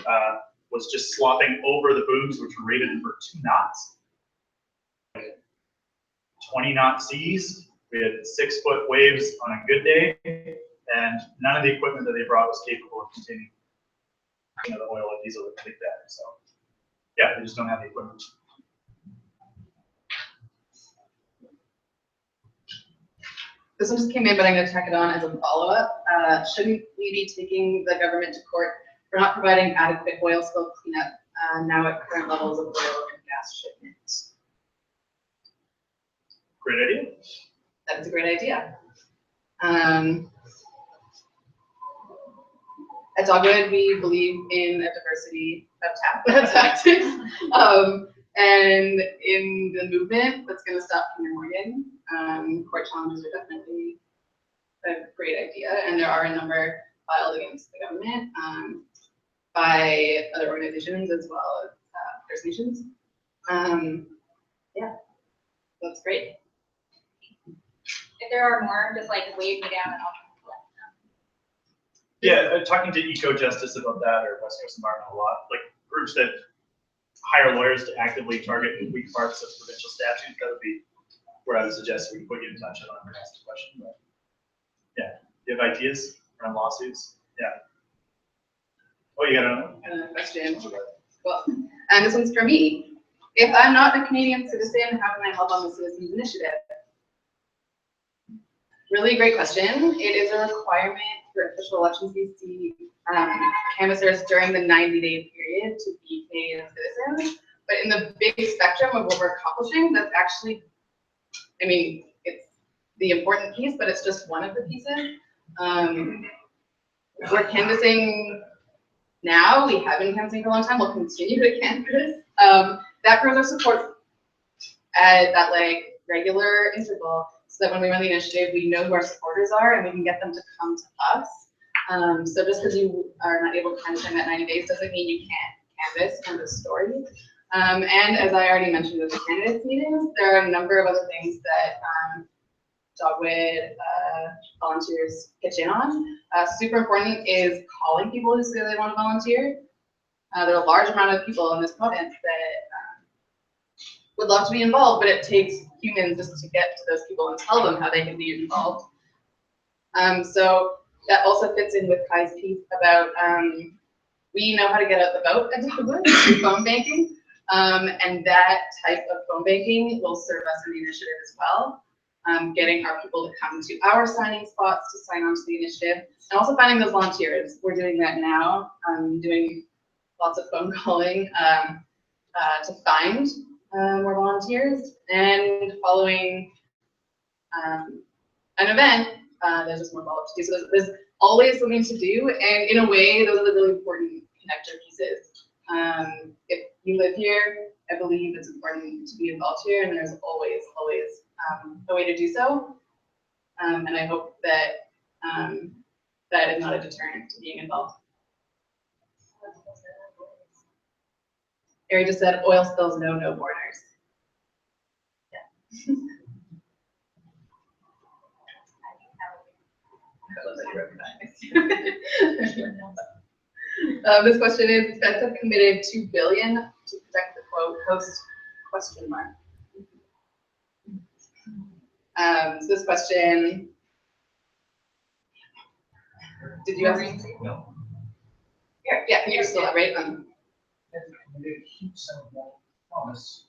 was just slopping over the booms, which were rated for 2 knots. 20 knot seas. We had 6-foot waves on a good day, and none of the equipment that they brought was capable of containing the oil and diesel that they did that. So, yeah, they just don't have the equipment. This one just came in, but I'm going to tack it on as a follow-up. Shouldn't we be taking the government to court for not providing adequate oil spill cleanup now at current levels of oil and gas shipments? Great idea. That's a great idea. At Dogwood, we believe in a diversity of tactics. And in the movement that's going to stop Kinder Morgan, court challenges are definitely a great idea. And there are a number filed against the government by other organizations as well as First Nations. Yeah, that's great. If there are more, just like wave me down and I'll collect them. Yeah, talking to Eco Justice about that, or West Coast Environmental Law, like groups that hire lawyers to actively target weak parts of provincial statutes, that would be where I would suggest we put you in touch. I don't know if asked a question, but yeah, do you have ideas around lawsuits? Yeah. Oh, you got Another question. Well, and this one's for me. If I'm not a Canadian citizen, how can I help on the Citizens Initiative? Really great question. It is a requirement for official elections BC canvassers during the 90-day period to be Canadian citizens. But in the big spectrum of what we're accomplishing, that's actually, I mean, it's the important piece, but it's just one of the pieces. We're canvassing now. We have been canvassing for a long time. We'll continue to canvass. That proves our support at that like regular interval, so that when we run the initiative, we know who our supporters are and we can get them to come to us. So just because you are not able to canvass in that 90 days doesn't mean you can't canvass kind of story. And as I already mentioned with the candidates meetings, there are a number of other things that Dogwood volunteers pitch in on. Super important is calling people who say they want to volunteer. There are a large amount of people in this province that would love to be involved, but it takes humans just to get to those people and tell them how they can be involved. So that also fits in with Kai's piece about we know how to get out the vote at Dogwood through phone banking, and that type of phone banking will serve us in the initiative as well. Getting our people to come to our signing spots to sign on to the initiative, and also finding those volunteers. We're doing that now, doing lots of phone calling to find more volunteers, and following an event, there's just more follow-up to do. So there's always something to do, and in a way, those are the really important connector pieces. If you live here, I believe it's important to be involved here, and there's always a way to do so. And I hope that that is not a deterrent to being involved. Ari just said, oil spills know no borders. Yeah. This question is, Feds have committed $2 billion to protect the quote coast ? So this question, did you ask? No. Yeah, can you just elaborate on? They keep some of that promise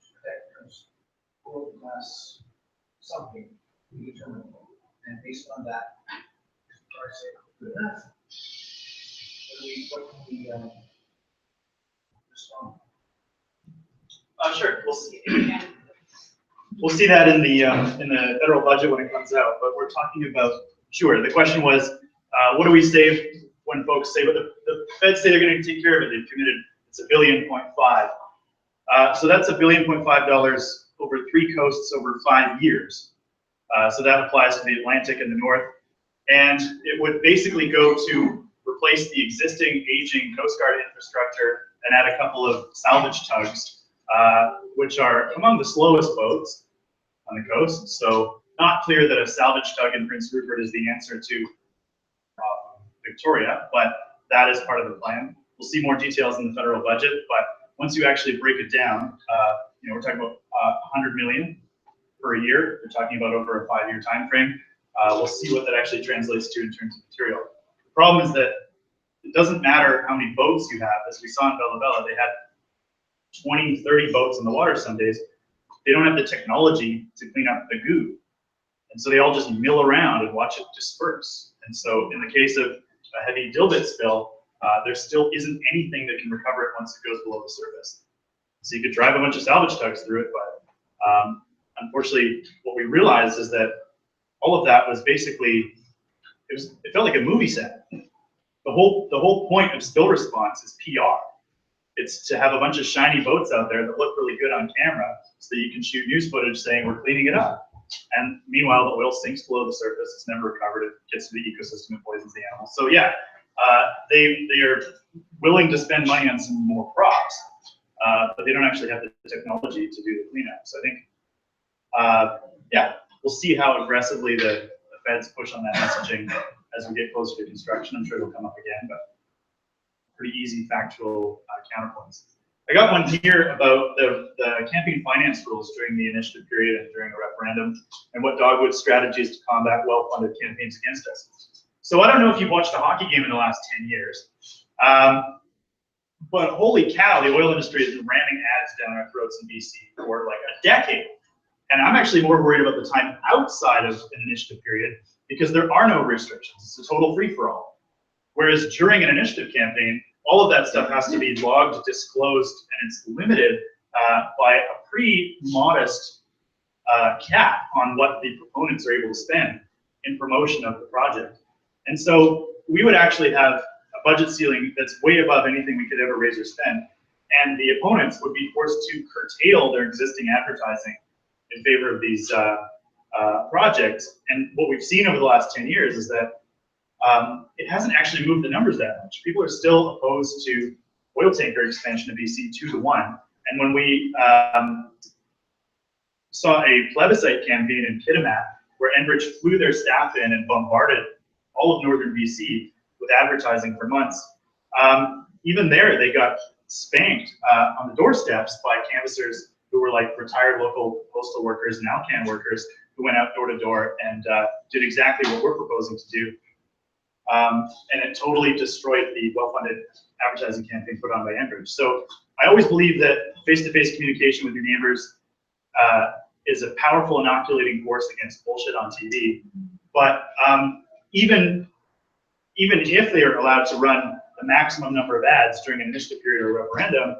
to protect us, or us something determinable, and based on that, try to say good enough. What can we respond? Sure, we'll see that in the federal budget when it comes out. But we're talking about, sure. The question was, what do we save when folks say, but the feds say they're going to take care of it. They've committed, it's $1.5 billion. So that's $1.5 billion over 3 coasts over 5 years. So that applies to the Atlantic and the North. And it would basically go to replace the existing aging Coast Guard infrastructure and add a couple of salvage tugs, which are among the slowest boats on the coast. So not clear that a salvage tug in Prince Rupert is the answer to Victoria, but that is part of the plan. We'll see more details in the federal budget, but once you actually break it down, we're talking about 100 million per year. We're talking about over a 5-year time frame. We'll see what that actually translates to in terms of material. The problem is that it doesn't matter how many boats you have. As we saw in Bella Bella, they had 20, 30 boats in the water some days. They don't have the technology to clean up the goo. And so they all just mill around and watch it disperse. And so in the case of a heavy dilbit spill, there still isn't anything that can recover it once it goes below the surface. So you could drive a bunch of salvage tugs through it, but unfortunately, what we realized is that all of that was basically, it felt like a movie set. The whole point of spill response is PR. It's to have a bunch of shiny boats out there that look really good on camera so that you can shoot news footage saying we're cleaning it up. And meanwhile, the oil sinks below the surface. It's never recovered. It gets to the ecosystem and poisons the animals. So yeah, they are willing to spend money on some more props, but they don't actually have the technology to do the cleanup. So I think, yeah, we'll see how aggressively the feds push on that messaging as we get closer to construction. I'm sure it'll come up again, but pretty easy factual counterpoints. I got one here about the campaign finance rules during the initiative period and during a referendum, and what Dogwood's strategy is to combat well-funded campaigns against us. So I don't know if you've watched a hockey game in the last 10 years, but holy cow, the oil industry has been ramming ads down our throats in BC for like a decade. And I'm actually more worried about the time outside of an initiative period because there are no restrictions. It's a total free-for-all. Whereas during an initiative campaign, all of that stuff has to be logged, disclosed, and it's limited by a pretty modest cap on what the proponents are able to spend in promotion of the project. And so we would actually have a budget ceiling that's way above anything we could ever raise or spend. And the opponents would be forced to curtail their existing advertising in favor of these projects. And what we've seen over the last 10 years is that it hasn't actually moved the numbers that much. People are still opposed to oil tanker expansion of BC 2-to-1. And when we saw a plebiscite campaign in Kitimat, where Enbridge flew their staff in and bombarded all of northern BC with advertising for months, even there they got spanked on the doorsteps by canvassers who were like retired local postal workers and Alcan workers who went out door to door and did exactly what we're proposing to do. And it totally destroyed the well-funded advertising campaign put on by Enbridge. So I always believe that face-to-face communication with your neighbors is a powerful inoculating force against bullshit on TV. But even if they are allowed to run the maximum number of ads during an initiative period or referendum,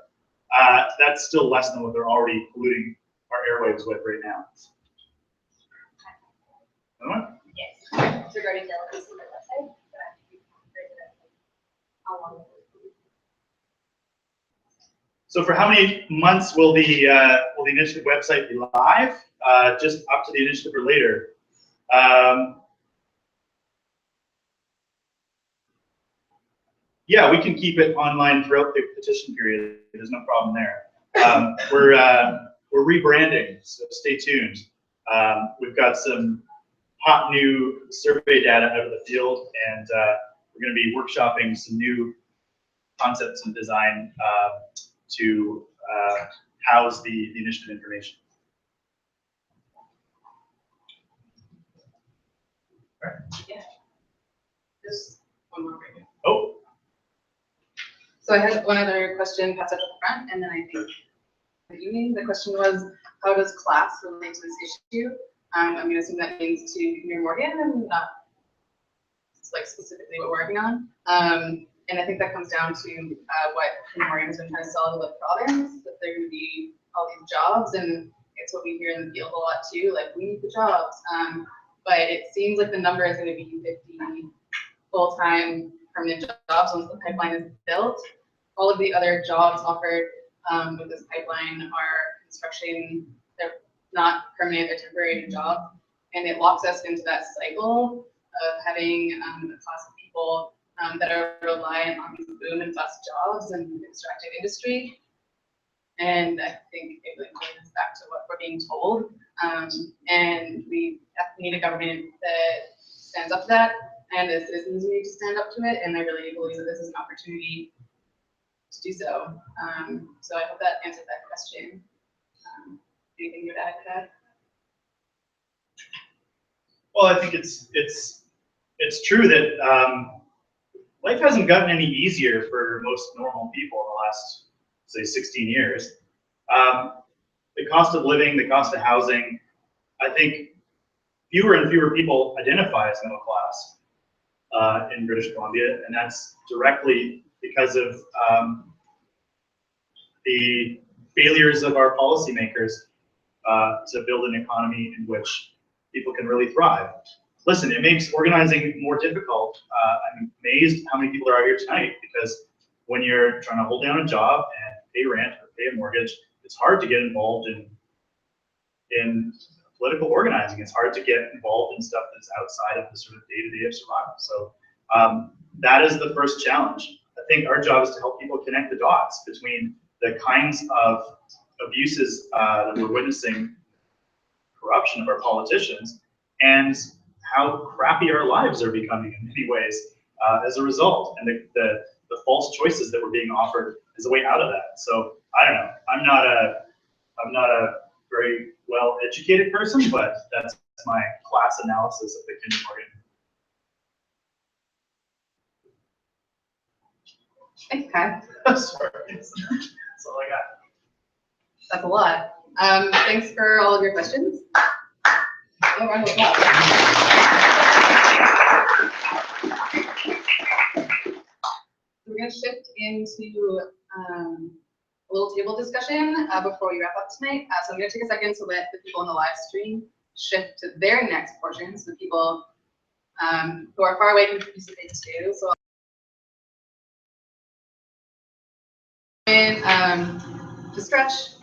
that's still less than what they're already polluting our airwaves with right now. Another one? Yes. Regarding the electricity website. How long? So for how many months will the initiative website be live? Just up to the initiative or later? Yeah, we can keep it online throughout the petition period. There's no problem there. We're rebranding, so stay tuned. We've got some hot new survey data out of the field, and we're going to be workshopping some new concepts and design to house the initiative information. Yeah. Just one more right here. Oh. So I had one other question passed up at the front, and then I think the evening, the question was, how does class relate to this issue? I'm going to assume that means to Kinder Morgan and not like specifically what we're working on. And I think that comes down to what Kinder Morgan has been trying to sell to the province, that there are going to be all these jobs, and it's what we hear in the field a lot too, like we need the jobs. But it seems like the number is going to be 50 full-time permanent jobs once the pipeline is built. All of the other jobs offered with this pipeline are construction. They're not permanent, they're temporary jobs. And it locks us into that cycle of having a class of people that are reliant on these boom and bust jobs in the extractive industry. And I think it goes back to what we're being told. And we need a government that stands up to that, and the citizens need to stand up to it, and I really believe that this is an opportunity to do so. So I hope that answered that question. Anything you'd add to that? Well, I think it's true that life hasn't gotten any easier for most normal people in the last, say, 16 years. The cost of living, the cost of housing, I think fewer and fewer people identify as middle class in British Columbia, and that's directly because of the failures of our policymakers to build an economy in which people can really thrive. Listen, it makes organizing more difficult. I'm amazed how many people are out here tonight, because when you're trying to hold down a job and pay rent or pay a mortgage, it's hard to get involved in political organizing. It's hard to get involved in stuff that's outside of the sort of day-to-day of survival. So that is the first challenge. I think our job is to help people connect the dots between the kinds of abuses that we're witnessing, corruption of our politicians, and how crappy our lives are becoming in many ways as a result, and the false choices that we're being offered is a way out of that. So I don't know. I'm not a very well educated person, but that's my class analysis of the Kinder Morgan. Thanks, Kai. Sorry, that's all I got. That's a lot. Thanks for all of your questions. Oh, round of applause. We're going to shift into a little table discussion before we wrap up tonight. So I'm going to take a second to let the people in the live stream shift to their next portion, so the people who are far away can participate too. So to stretch,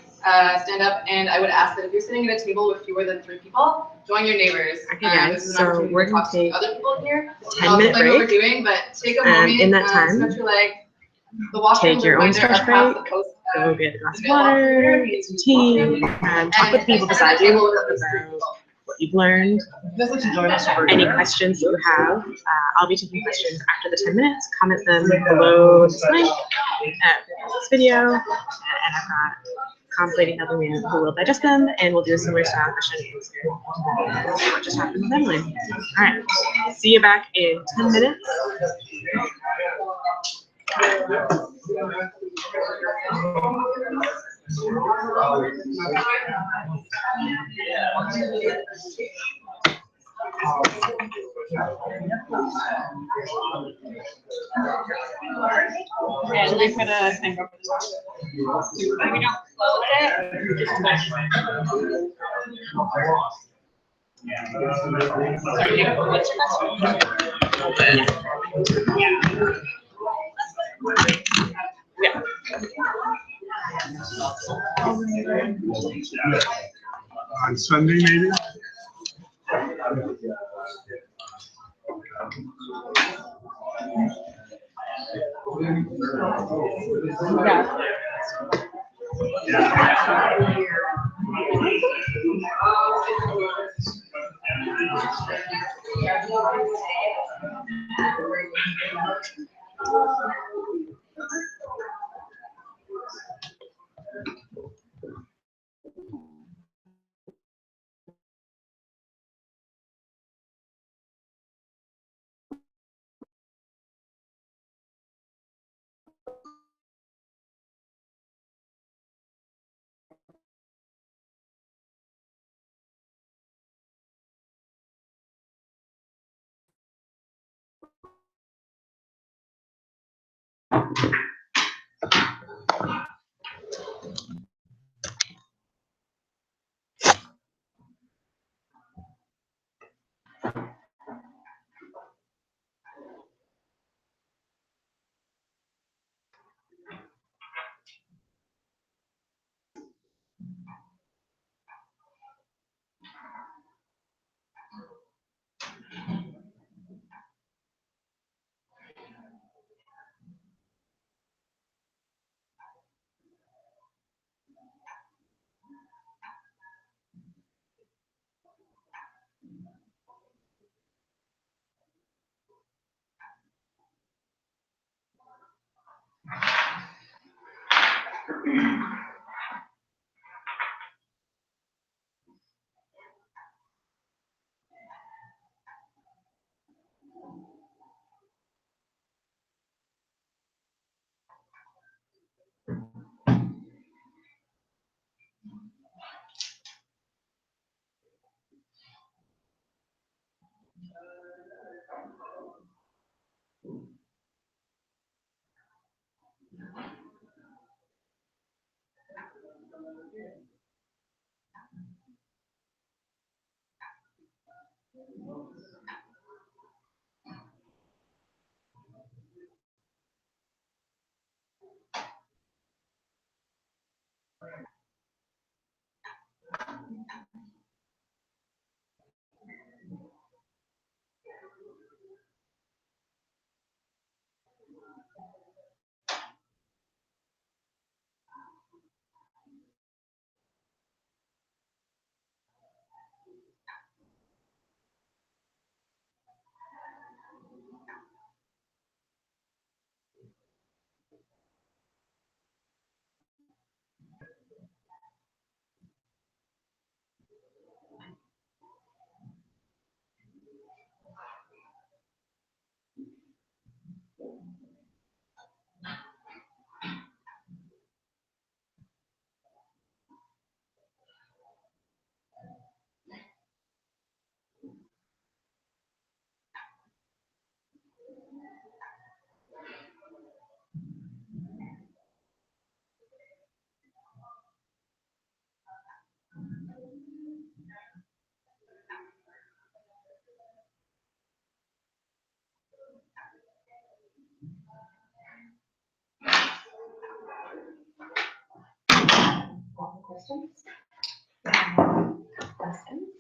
stand up, and I would ask that if you're sitting at a table with fewer than 3 people, join your neighbors. Okay, guys, this is an so opportunity we're to gonna talk to take other people here. a 10-minute Explain what we're break. doing, but take a moment, In that time, stretch your leg. The washrooms take your are own right there, stretch are past break, the post, go get a glass of the mailbox water, here, get some tea, and talk with people beside you about what you've learned, any questions you have. I'll be taking questions after the 10 minutes. Comment them below this link, this video, and I've got comms lady helping me who will digest them, and we'll do a similar style question and answer. What just happened with Emily? All right, see you back in 10 minutes. Yeah, and I put a thing over the top. If we don't close it, just what's your question? Yeah. On Sunday, maybe? Questions? Questions?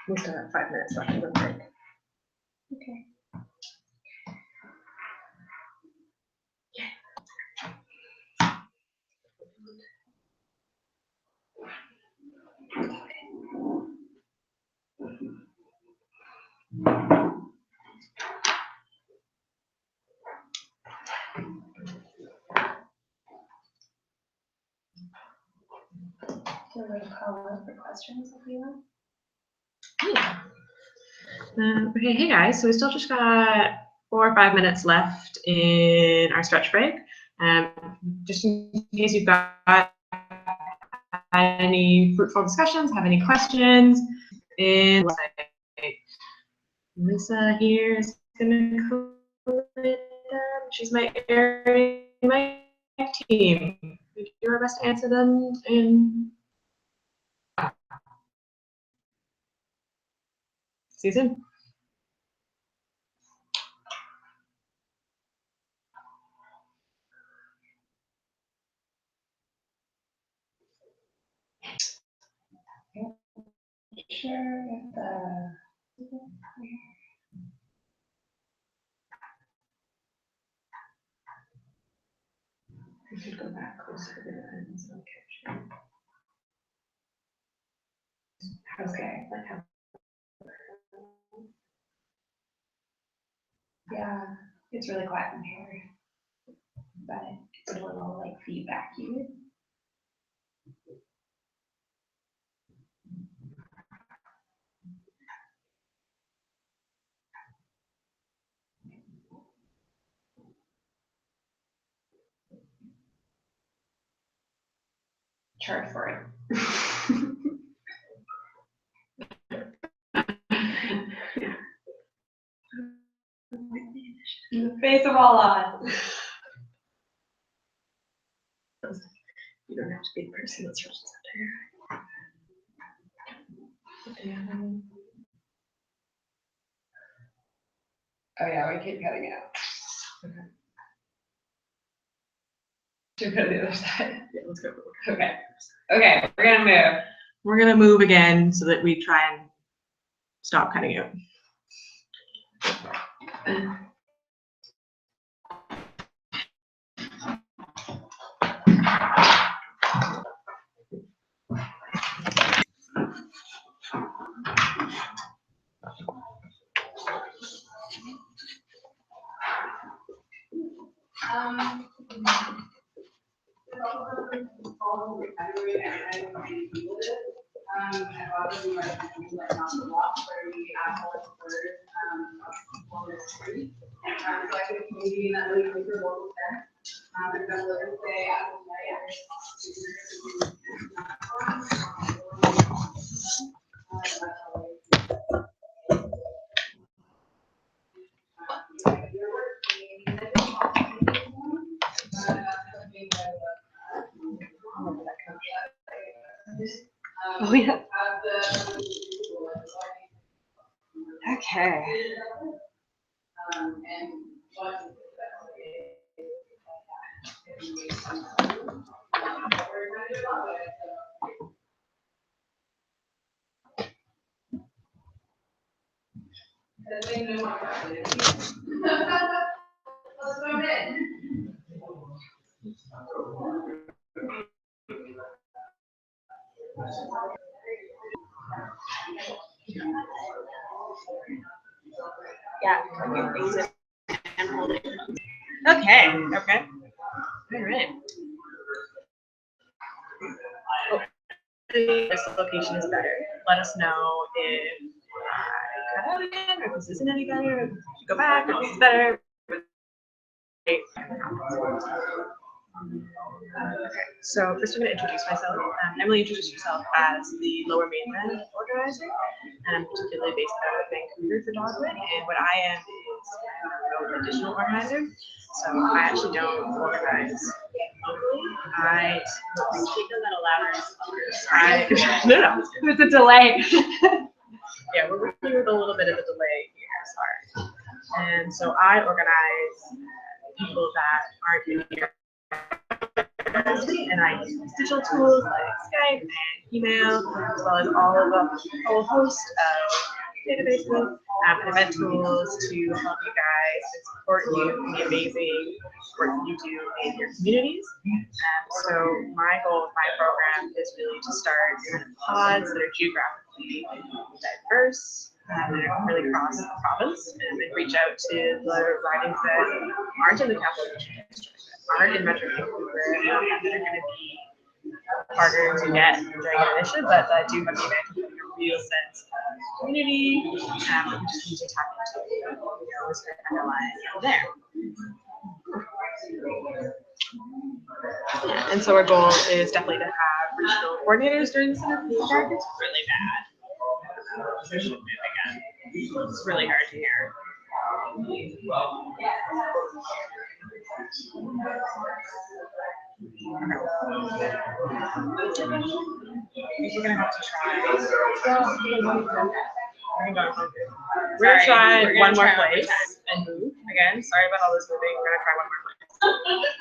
We still have 5 minutes left of the break. Okay. Feel like call out for questions if you want. Okay, hey guys, so we still just got 4 or 5 minutes left in our stretch break. Just in case you've got any fruitful discussions, have any questions, and Lisa here is gonna call it. She's my area, my team. We do our best to answer them and see you soon. sure if the. We should go back closer to the ends of the picture. Okay, like how. Yeah, it's really quiet in here, but it's a little like feedbacky. Charge for it. In the face of all odds. You don't have to be the person that stretches out there. Oh yeah, we keep cutting out. Okay. Should we go to the other side? Yeah, let's go. Okay. Okay, we're gonna move. We're gonna move again so that we try and stop cutting out. Oh yeah. Okay. Yeah. Okay. Okay. All right. This location is better. Let us know if I cut out again, or if this isn't any better. If we should go back, or if this is better. Okay, so first I'm going to introduce myself. Emily introduced herself as the Lower Mainland organizer, and I'm particularly based out of Vancouver for Dogwood, and what I am is an additional organizer. So I actually don't organize locally. I speak a little louder. No, it's a delay. Yeah, we're working with a little bit of a delay here, sorry. And so I organize people that aren't in here. And I use digital tools like Skype and email, as well as all of a whole host of databases and event tools to help you guys and support you in the amazing work that you do in your communities. So my goal with my program is really to start kind of pods that are geographically diverse, that are really across the province, and reach out to the ridings that aren't in the capital district, aren't in Metro Vancouver, that are going to be harder to get during an initiative, but that do have the advantage of a real sense of community, that we just need to tap into, is kind of lying there. Yeah, and so our goal is definitely to have regional coordinators during the center feedback. It's really bad. I should move again. It's really hard to hear. We're gonna have to try. We're gonna try one more place and move again. Sorry about all this moving. We're gonna try one more place.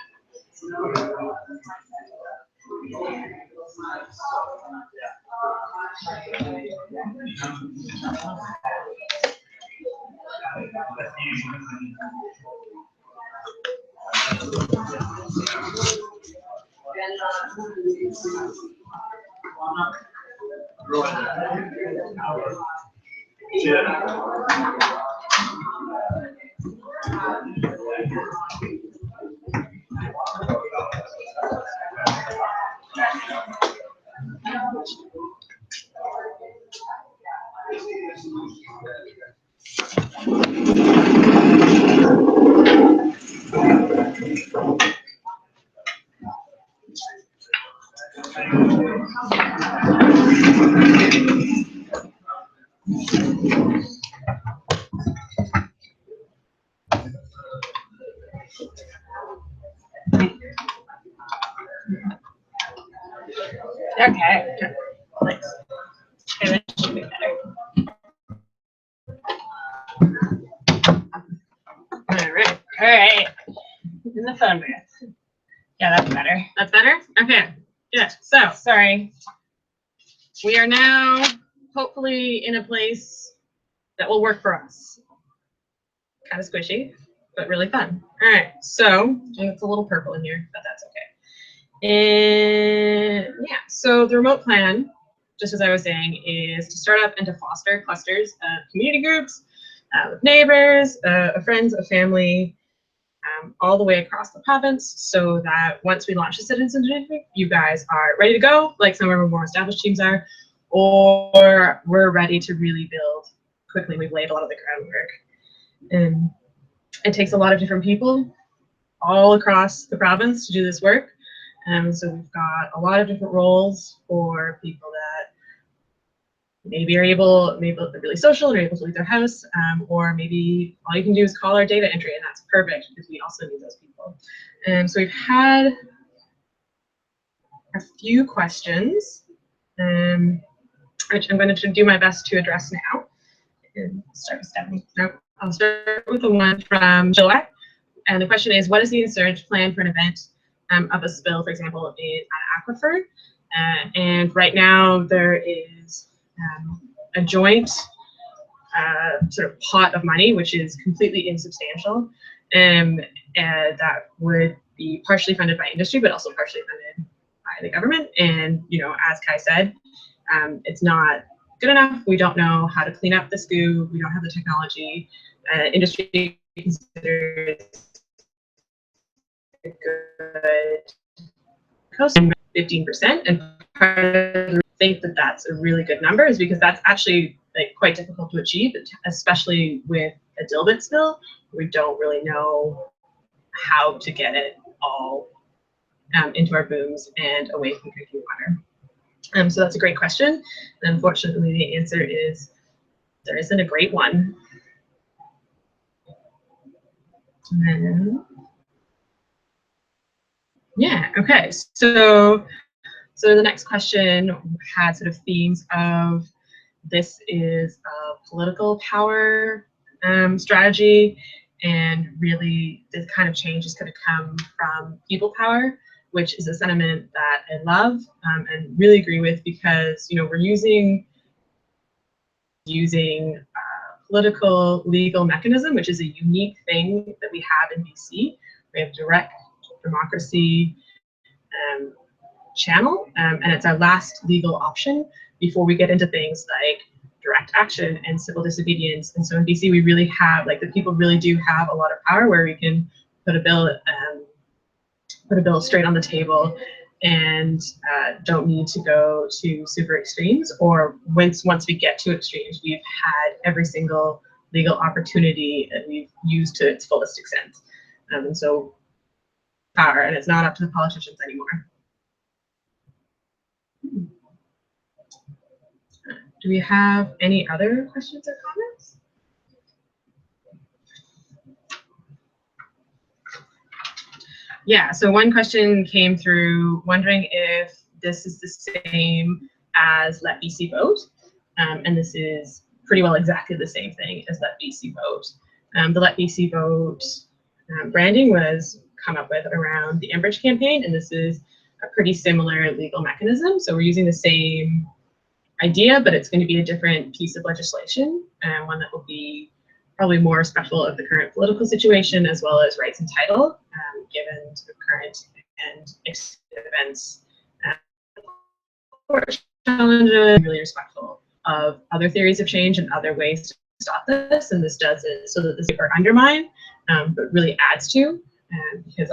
Okay. Thanks. Okay, that should be better. All right. In the phone booth. Yeah, that's better. That's better? Okay. Good. So, sorry. We are now hopefully in a place that will work for us. Kind of squishy, but really fun. All right. So, and it's a little purple in here, but that's okay. And yeah, so the remote plan, just as I was saying, is to start up and to foster clusters of community groups, with neighbors, friends, a family, all the way across the province, so that once we launch the citizen initiative, you guys are ready to go, like some of our more established teams are, or we're ready to really build quickly. We've laid a lot of the groundwork. And it takes a lot of different people all across the province to do this work. So we've got a lot of different roles for people that maybe are able, maybe they're really social, they're able to leave their house, or maybe all you can do is call our data entry, and that's perfect because we also need those people. So we've had a few questions, which I'm going to do my best to address now. And start with Stephanie. No, I'll start with the one from July. And the question is, what is the insurance plan for an event of a spill, for example, in an aquifer? And right now there is a joint sort of pot of money, which is completely insubstantial, and that would be partially funded by industry, but also partially funded by the government. And, you know, as Kai said, it's not good enough. We don't know how to clean up the goo. We don't have the technology. Industry considers a good cost 15%, and part of the think that that's a really good number is because that's actually like quite difficult to achieve, especially with a dilbit spill. We don't really know how to get it all into our booms and away from drinking water. So that's a great question. And unfortunately, the answer is there isn't a great one. And then, yeah, okay. So the next question had sort of themes of this is a political power strategy, and really this kind of change is going to come from people power, which is a sentiment that I love and really agree with, because, you know, we're using political legal mechanism, which is a unique thing that we have in BC. We have direct democracy channel, and it's our last legal option before we get into things like direct action and civil disobedience. And so in BC, we really have, like, the people really do have a lot of power where we can put a bill straight on the table and don't need to go to super extremes, or once we get to extremes, we've had every single legal opportunity that we've used to its fullest extent. And so power, and it's not up to the politicians anymore. Do we have any other questions or comments? Yeah, so one question came through wondering if this is the same as Let BC Vote, and this is pretty well exactly the same thing as Let BC Vote. The Let BC Vote branding was come up with around the Enbridge campaign, and this is a pretty similar legal mechanism. So we're using the same idea, but it's going to be a different piece of legislation, and one that will be probably more respectful of the current political situation as well as rights and title, given the current and events. Challenges, really respectful of other theories of change and other ways to stop this, and this does it so that this is undermine, but really adds to, because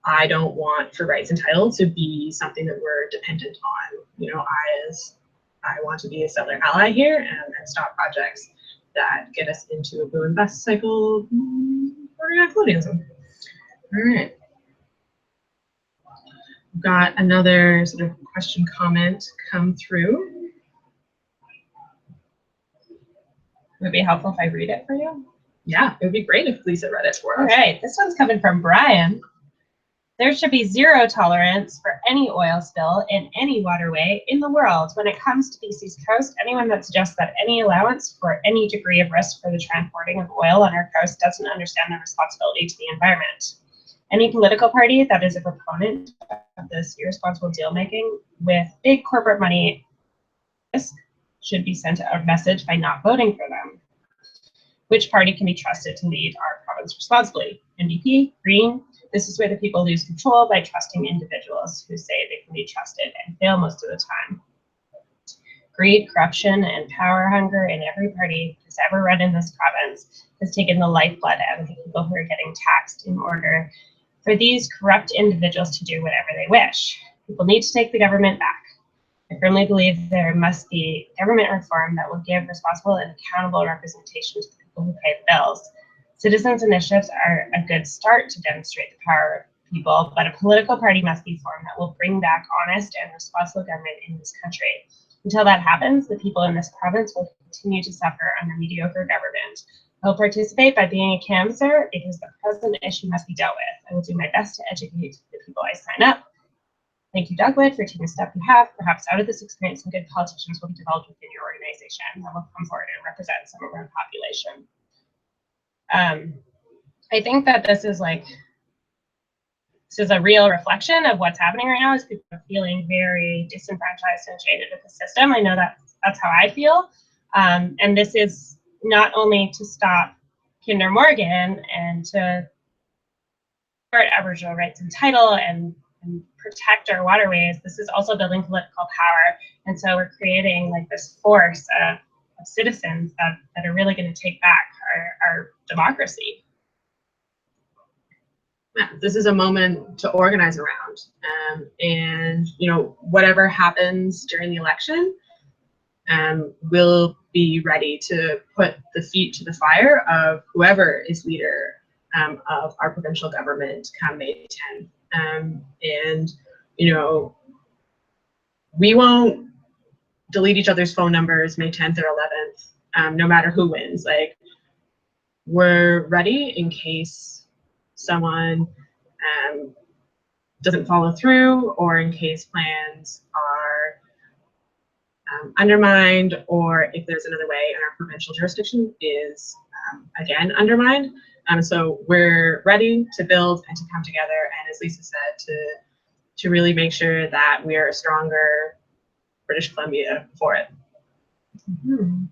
I don't want for rights and title to be something that we're dependent on. You know, I want to be a settler ally here and stop projects that get us into a boom and bust cycle bordering on colonialism. All right. We've got another sort of question comment come through. Would it be helpful if I read it for you? Yeah, it would be great if Lisa read it for us. All right, this one's coming from Brian. There should be zero tolerance for any oil spill in any waterway in the world. When it comes to BC's coast, anyone that suggests that any allowance for any degree of risk for the transporting of oil on our coast doesn't understand the responsibility to the environment. Any political party that is a proponent of this irresponsible deal making with big corporate money should be sent a message by not voting for them. Which party can be trusted to lead our province responsibly? NDP, Green? This is where the people lose control by trusting individuals who say they can be trusted and fail most of the time. Greed, corruption, and power hunger in every party that's ever run in this province has taken the lifeblood out of the people who are getting taxed in order for these corrupt individuals to do whatever they wish. People need to take the government back. I firmly believe there must be government reform that will give responsible and accountable representation to the people who pay the bills. Citizens' initiatives are a good start to demonstrate the power of people, but a political party must be formed that will bring back honest and responsible government in this country. Until that happens, the people in this province will continue to suffer under mediocre government. I will participate by being a canvasser because the present issue must be dealt with. I will do my best to educate the people I sign up. Thank you, Dogwood, for taking the step you have. Perhaps out of this experience, some good politicians will be developed within your organization that will come forward and represent some of our population. I think that this is a real reflection of what's happening right now, is people are feeling very disenfranchised and jaded with the system. I know that's how I feel. And this is not only to stop Kinder Morgan and to support Aboriginal rights and title and protect our waterways. This is also building political power. And so we're creating like this force of citizens that are really going to take back our democracy. Yeah, this is a moment to organize around, and you know, whatever happens during the election, we'll be ready to put the feet to the fire of whoever is leader of our provincial government come May 10th. And you know, we won't delete each other's phone numbers May 10th or 11th, no matter who wins. Like, we're ready in case someone doesn't follow through, or in case plans are undermined, or if there's another way and our provincial jurisdiction is again undermined. So we're ready to build and to come together, and as Lisa said, to really make sure that we are a stronger British Columbia for it. Mm-hmm.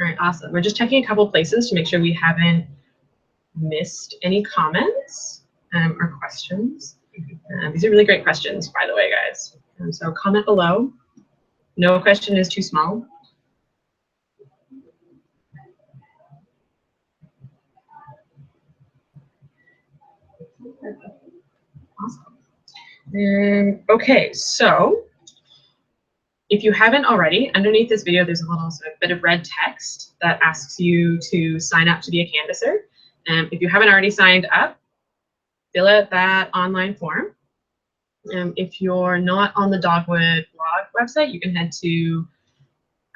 All right, awesome. We're just checking a couple places to make sure we haven't missed any comments or questions. These are really great questions, by the way, guys. So comment below. No question is too small. Awesome. Okay, so if you haven't already, underneath this video, there's a little sort of bit of red text that asks you to sign up to be a canvasser. If you haven't already signed up, fill out that online form. If you're not on the Dogwood blog website, you can head to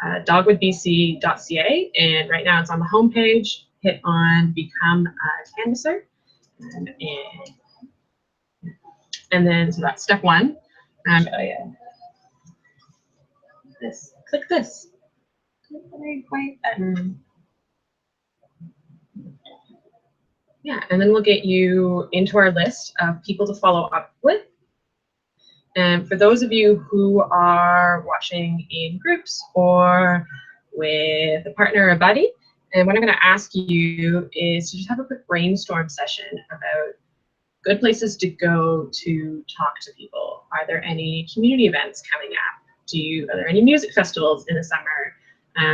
dogwoodbc.ca, and right now it's on the homepage. Hit on Become a Canvasser, and then so that's step one. this. Click this. Very quiet button. Yeah, and then we'll get you into our list of people to follow up with. And for those of you who are watching in groups or with a partner or a buddy, and what I'm going to ask you is to just have a quick brainstorm session about good places to go to talk to people. Are there any community events coming up? Are there any music festivals in the summer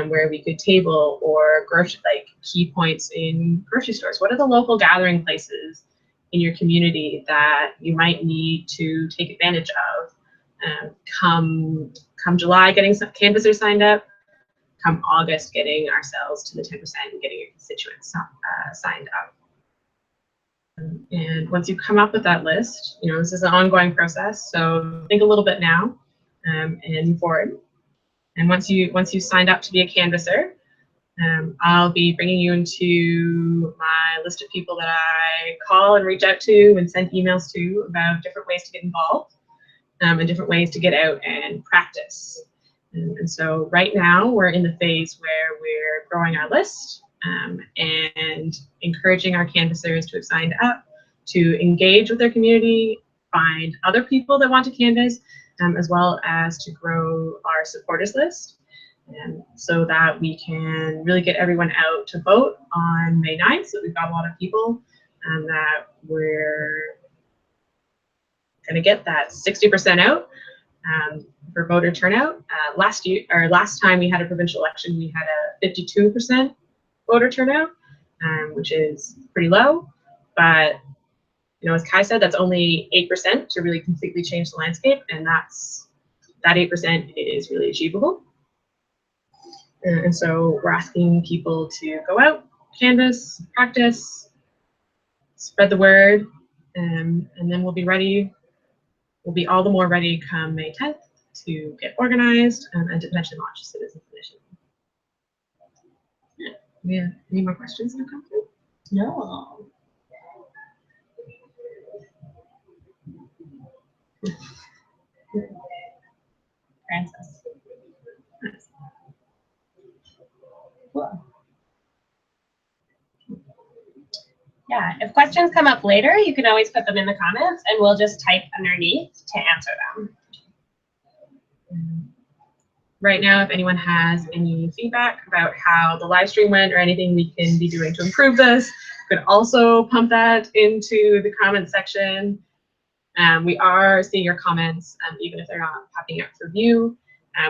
where we could table, or like key points in grocery stores? What are the local gathering places in your community that you might need to take advantage of? Come July, getting some canvassers signed up. Come August, getting ourselves to the 10% and getting your constituents signed up. And once you come up with that list, this is an ongoing process, so think a little bit now and move forward. And once you signed up to be a canvasser, I'll be bringing you into my list of people that I call and reach out to and send emails to about different ways to get involved and different ways to get out and practice. And so right now we're in the phase where we're growing our list and encouraging our canvassers to have signed up, to engage with their community, find other people that want to canvass, as well as to grow our supporters list, so that we can really get everyone out to vote on May 9th. So we've got a lot of people that we're going to get that 60% out for voter turnout. Last time we had a provincial election, we had a 52% voter turnout, which is pretty low. But as Kai said, that's only 8% to really completely change the landscape, and that 8% is really achievable. And so we're asking people to go out, canvass, practice, spread the word, and then we'll be ready. We'll be all the more ready come May 10th to get organized and to potentially launch a citizens initiative. Yeah. Any more questions that have come through? No. Francis. Cool. Yeah, if questions come up later, you can always put them in the comments and we'll just type underneath to answer them. Right now, if anyone has any feedback about how the live stream went or anything we can be doing to improve this, you can also pump that into the comment section. We are seeing your comments, even if they're not popping up for view.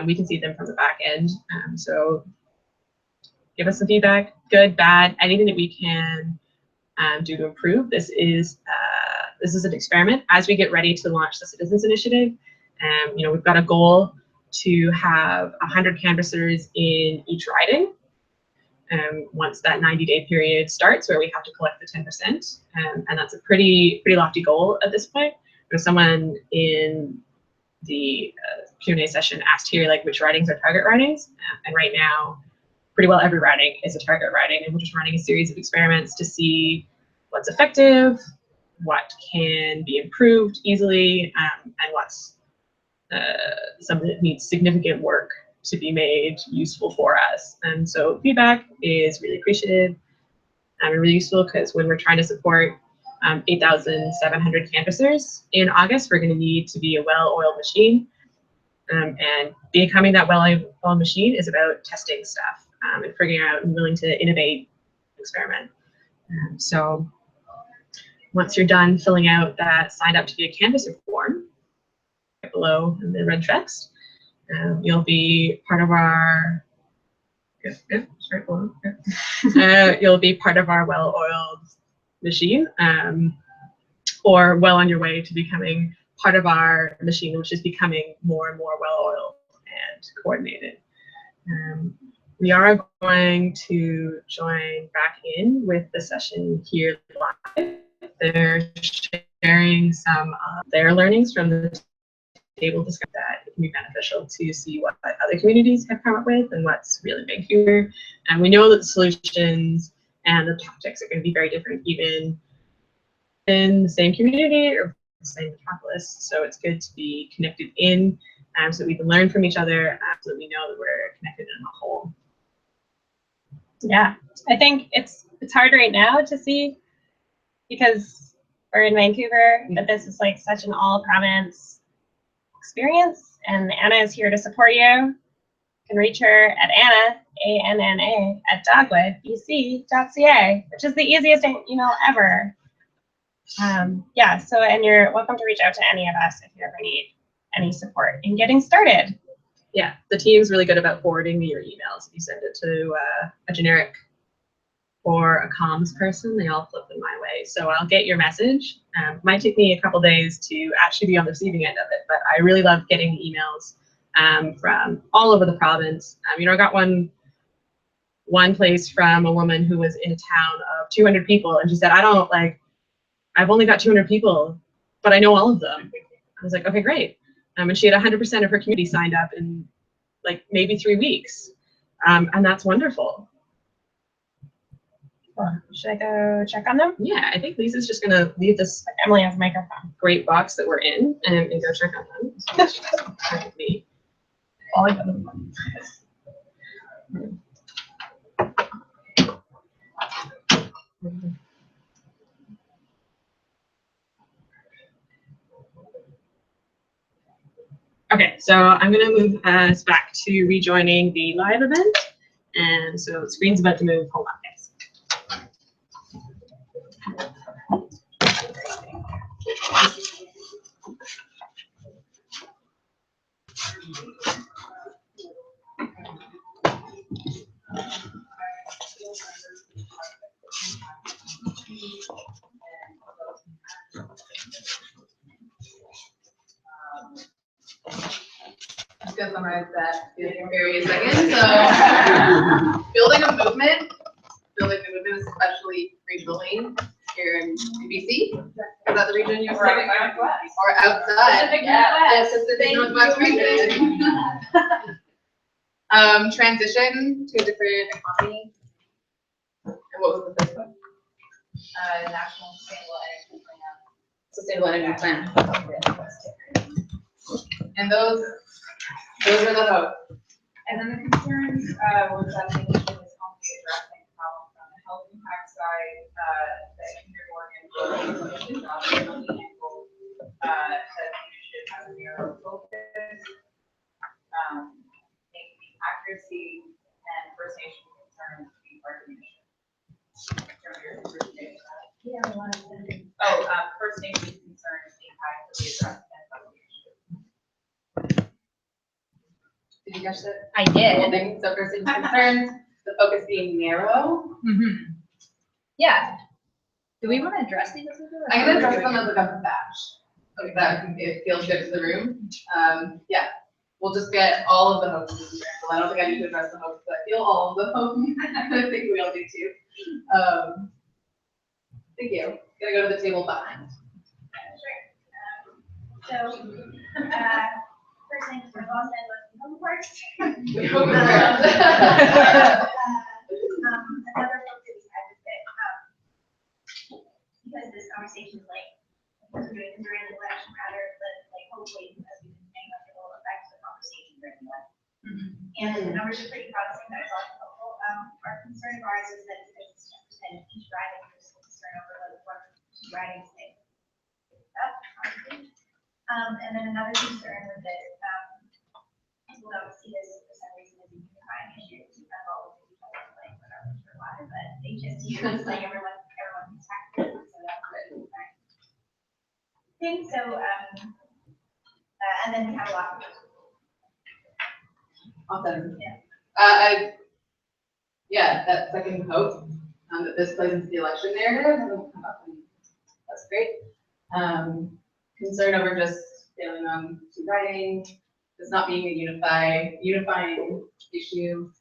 We can see them from the back end. So give us some feedback, good, bad, anything that we can do to improve. This is an experiment. As we get ready to launch the Citizens Initiative, we've got a goal to have 100 canvassers in each riding. Once that 90-day period starts, where we have to collect the 10%, and that's a pretty lofty goal at this point. There's someone in the Q&A session asked here, like, which ridings are target ridings, and right now, pretty well every riding is a target riding, and we're just running a series of experiments to see what's effective, what can be improved easily, and what's something that needs significant work to be made useful for us. And so feedback is really appreciated and really useful, because when we're trying to support 8,700 canvassers in August, we're going to need to be a well-oiled machine. And becoming that well-oiled machine is about testing stuff and figuring out and willing to innovate, experiment. So once you're done filling out that signed up to be a canvasser form, right below in the red text, you'll be part of our you'll be part of our well-oiled machine, or well on your way to becoming part of our machine, which is becoming more and more well-oiled and coordinated. We are going to join back in with the session here live. They're sharing some of their learnings from the table discussion that it can be beneficial to see what other communities have come up with and what's really big here. And we know that the solutions and the tactics are going to be very different, even in the same community or the same metropolis. So it's good to be connected in so that we can learn from each other, so that we know that we're connected in a whole. Yeah, I think it's hard right now to see because we're in Vancouver, but this is like such an all province experience, and Anna is here to support you. You can reach her at Anna, ANNA, at dogwoodbc.ca, which is the easiest email ever. Yeah, so, and you're welcome to reach out to any of us if you ever need any support in getting started. Yeah, the team's really good about forwarding me your emails. If you send it to a generic or a comms person, they all flip them my way. So I'll get your message. Might take me a couple days to actually be on the receiving end of it, but I really love getting emails from all over the province. You know, I got one place from a woman who was in a town of 200 people, and she said, I've only got 200 people, but I know all of them. I was like, okay, great. And she had 100% of her community signed up in like maybe 3 weeks. And that's wonderful. Should I go check on them? Yeah, I think Lisa's just gonna leave this Emily has a microphone. great box that we're in and go check on them. So me. All I got them. Okay, so I'm gonna move us back to rejoining the live event. And so the screen's about to move. Hold on, guys. Just gonna summarize that in various seconds. So, building a movement, especially regionally here in BC. Is that the region you're from? Or outside? Yeah, Pacific Northwest region. Transition to a different economy. And what was the first one? National Sustainable Energy Plan. Sustainable Energy Plan. And those are the hopes. And then the concerns was that the initiative is only addressing problems on the health impact side, that Kinder Morgan is not really able, that the initiative has a narrow focus, making the accuracy and First Nation concerns to be part of the initiative. First Nation concerns being adequately addressed and by the initiative. Did you catch that? I did. Holding, so First Nation concerns, the focus being narrow. Mm-hmm. Yeah. Do we want to address these? I'm gonna address them as like a batch. Like that, it feels good to the room. Yeah, we'll just get all of the hopes. I don't think I need to address the hopes, but I feel all of the hopes. I think we all do too. Thank you. Gonna go to the table behind. First things for Los Angeles home parks. We hope it's Another focus I would say, because this conversation is like, we're doing during the election matter, but like hopefully, as we've been saying, like it will affect the conversation during the election. And the numbers are pretty promising, that is also helpful. Our concern of ours is that because it's 10% each riding, there's concern over what riding thing. And then another concern with it, people don't see this for some reason as a unifying issue. I've always been like, whatever, for why, but HSU is like everyone's taxed, so that's good. So, and then we have a lot of. Awesome. Yeah, that second hope, that this plays into the election narrative hasn't come up, and that's great. Concern over just failing on to writing, this not being a unifying issue.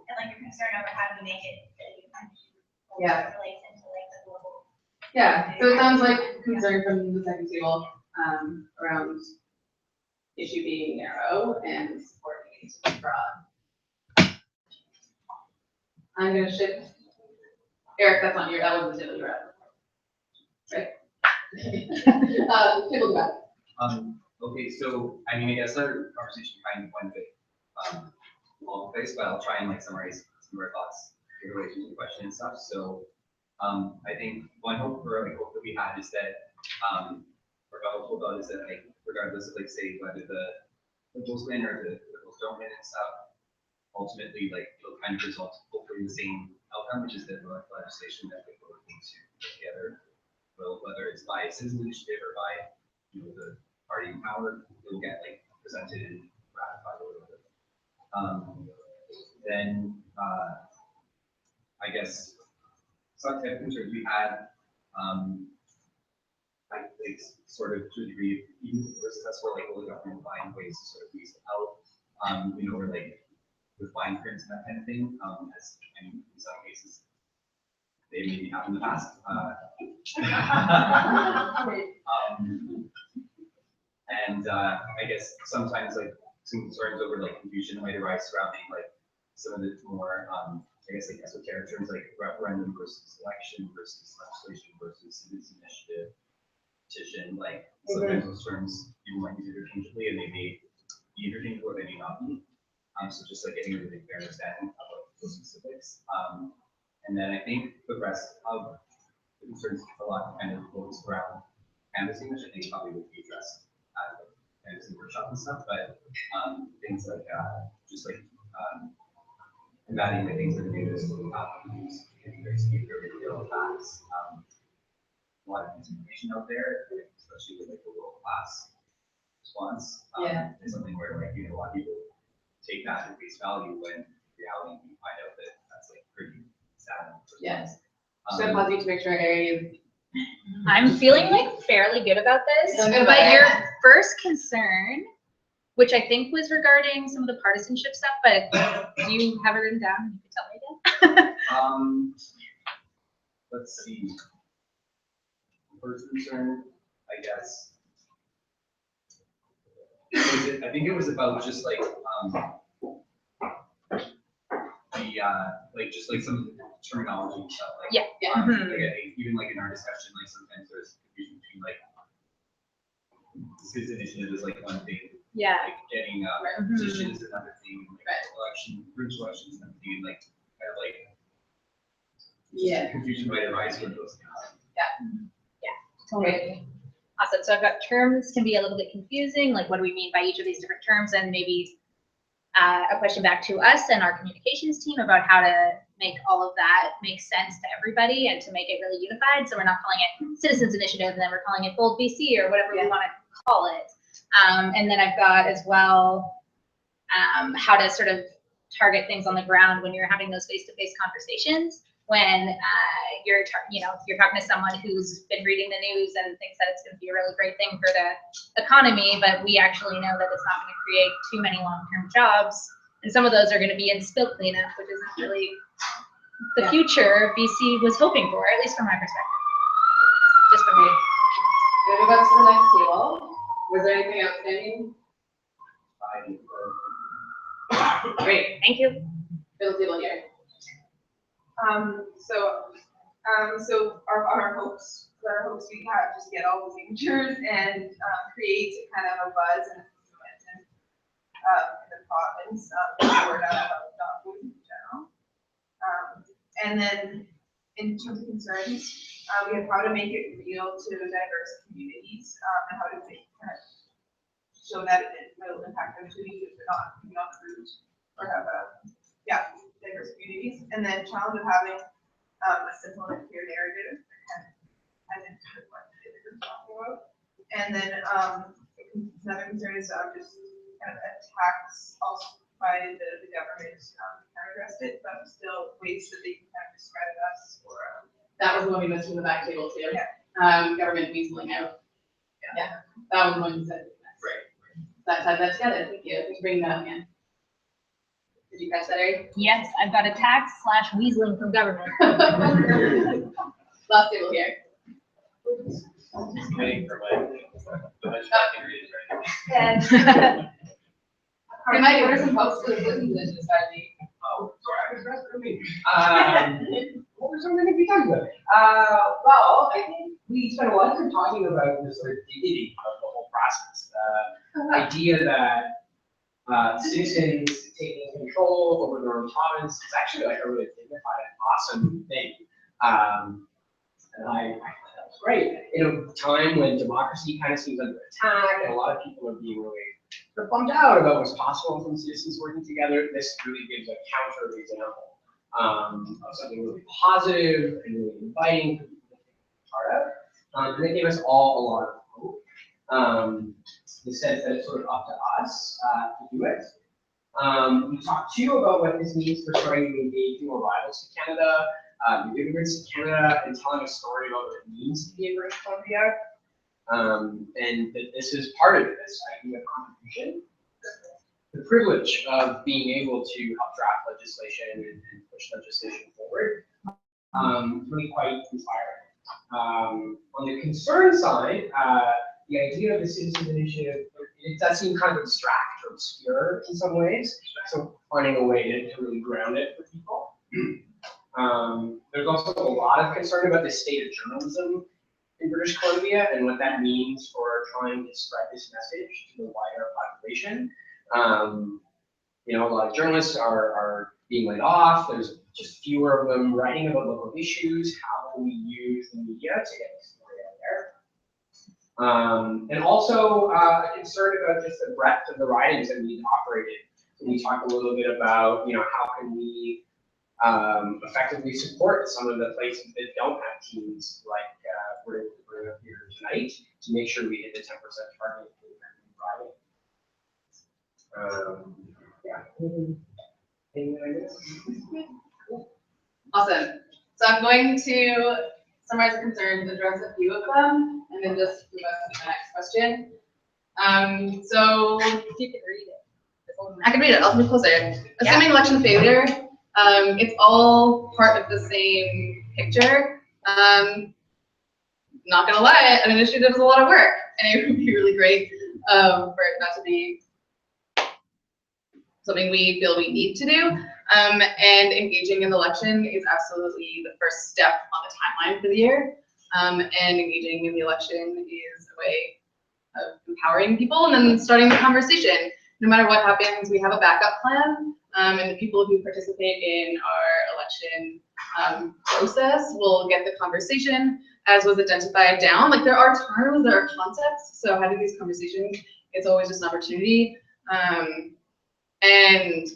And like your concern over how do we make it a unifying issue. Yeah. Relates into like the global. Yeah, so it sounds like concern from the second table, around issue being narrow and support being too broad. I'm gonna shift. Eric, that's not your, that wasn't the table you're at. Right? Table back. Okay, so, I mean, I guess our conversation kind of went a bit, all over the place, but I'll try and like summarize some of our thoughts in relation to the question and stuff. So, I think one hope that we had is that, or hopeful about is that like, regardless of like, say, whether the liberals win or the liberals don't win and stuff, ultimately, like, it'll kind of result hopefully in the same outcome, which is that the legislation that we're looking to put together, well, whether it's by citizen initiative or by, you know, the party in power, it'll get like presented and ratified or whatever. Then I guess some type of concerns we had, I think sort of to a degree, even if we're successful, like we'll government find ways to sort of use help, you know, or like with fine prints and that kind of thing, as I mean, in some cases they maybe have in the past. And I guess sometimes like some concerns over like confusion might arise surrounding like some of the more I guess like esoteric terms like referendum versus election versus legislation versus citizen initiative, petition. Like sometimes those terms you might use interchangeably and they may be interchangeable or they may not be. So just like getting a really fair understanding about those specifics. And then I think the rest of the concerns a lot kind of focused around canvassing, which I think probably would be addressed at the canvassing workshop and stuff, but things like just like combating the things that are new to use very skewed or real facts. A lot of misinformation out there, especially with like the world class response. It's something where like, you know, a lot of people take that at face value when in reality you find out that that's like pretty sad. Yes. So pause you to make sure Harry. I'm feeling like fairly good about this, Feeling good but about your it. first concern, which I think was regarding some of the partisanship stuff, but do you have it written down? You can tell me again. Let's see. First concern, I guess. I think it was about just like like just like some terminology and stuff. Like, Yeah. like I think even like in our discussion, like sometimes there's confusion between like citizen initiative is like one thing. Yeah. Like getting petition is another thing. Like election, groups election is another thing. Like kind of like confusion might arise from those things. Totally. Awesome. So I've got terms can be a little bit confusing. Like, what do we mean by each of these different terms? And maybe a question back to us and our communications team about how to make all of that make sense to everybody and to make it really unified. So we're not calling it Citizens Initiative and then we're calling it Bold BC or whatever we want to call it. And then I've got as well how to sort of target things on the ground when you're having those face-to-face conversations. When you're talking to someone who's been reading the news and thinks that it's going to be a really great thing for the economy, but we actually know that it's not going to create too many long-term jobs, and some of those are going to be in spill cleanup, which isn't really the future BC was hoping for, at least from my perspective. Just for me. Can we go to the next table? Was there anything outstanding? Great, Thank you. middle table here. So our hopes we have just get all the signatures and create kind of a buzz and momentum in the province, word out about Dogwood in general. And then in terms of concerns, we have how to make it real to diverse communities and how to make kind of show that it will impact them too, even if they're not maybe on the route or have diverse communities. And then challenge of having a simple and clear narrative, as in what they're talking about. And then another concern is just kind of attacks also by the government kind of addressed it, but still ways that they can kind of discredit us or That was the one we missed from the back table too. Government weaseling out. Yeah, that was the one you said. Right. That tied that together. Thank you. Thanks for bringing that up again. Did you catch that, Ari? Yes, I've got attacks / weaseling from government. Last table here. I'm just waiting for the benchmark readers right now. We might order some folks to listen to this strategy Oh, sorry, I was resting me. What was I going to be talking about? Well, I think we spent a lot of time talking about the sort of dignity of the whole process. The idea that citizens taking control over their own province is actually like a really dignified and awesome thing. And I thought that was great. In a time when democracy kind of seems under attack and a lot of people are being really bummed out about what's possible from citizens working together, this really gives a counter example of something really positive and really inviting for people to take part of. And it gave us all a lot of hope. The sense that it's sort of up to us to do it. We talked too about what this means for starting to engage more rivals to Canada, new immigrants to Canada, and telling a story about what it means to be in British Columbia. And that this is part of this idea of contribution. The privilege of being able to help draft legislation and push legislation forward, really quite inspiring. On the concern side, the idea of the Citizens Initiative, it does seem kind of abstract or obscure in some ways, so finding a way to really ground it for people. There's also a lot of concern about the state of journalism in British Columbia and what that means for trying to spread this message to the wider population. You know, a lot of journalists are being laid off. There's just fewer of them writing about local issues. How can we use the media to get the story out there? And also a concern about just the breadth of the ridings that we need to operate in. So we talked a little bit about, you know, how can we effectively support some of the places that don't have teams like we're up here tonight to make sure we hit the 10% target for riding. Yeah. Anything I missed? Awesome. So I'm going to summarize the concerns, address a few of them, and then just move on to the next question. So If you could read it. I can read it. I'll move closer. Assuming election failure, it's all part of the same picture. Not gonna lie, an initiative is a lot of work, and it would be really great for it not to be something we feel we need to do. And engaging in the election is absolutely the first step on the timeline for the year. And engaging in the election is a way of empowering people and then starting the conversation. No matter what happens, we have a backup plan. And the people who participate in our election process will get the conversation as was identified down. Like there are terms, there are concepts. So having these conversations is always just an opportunity. And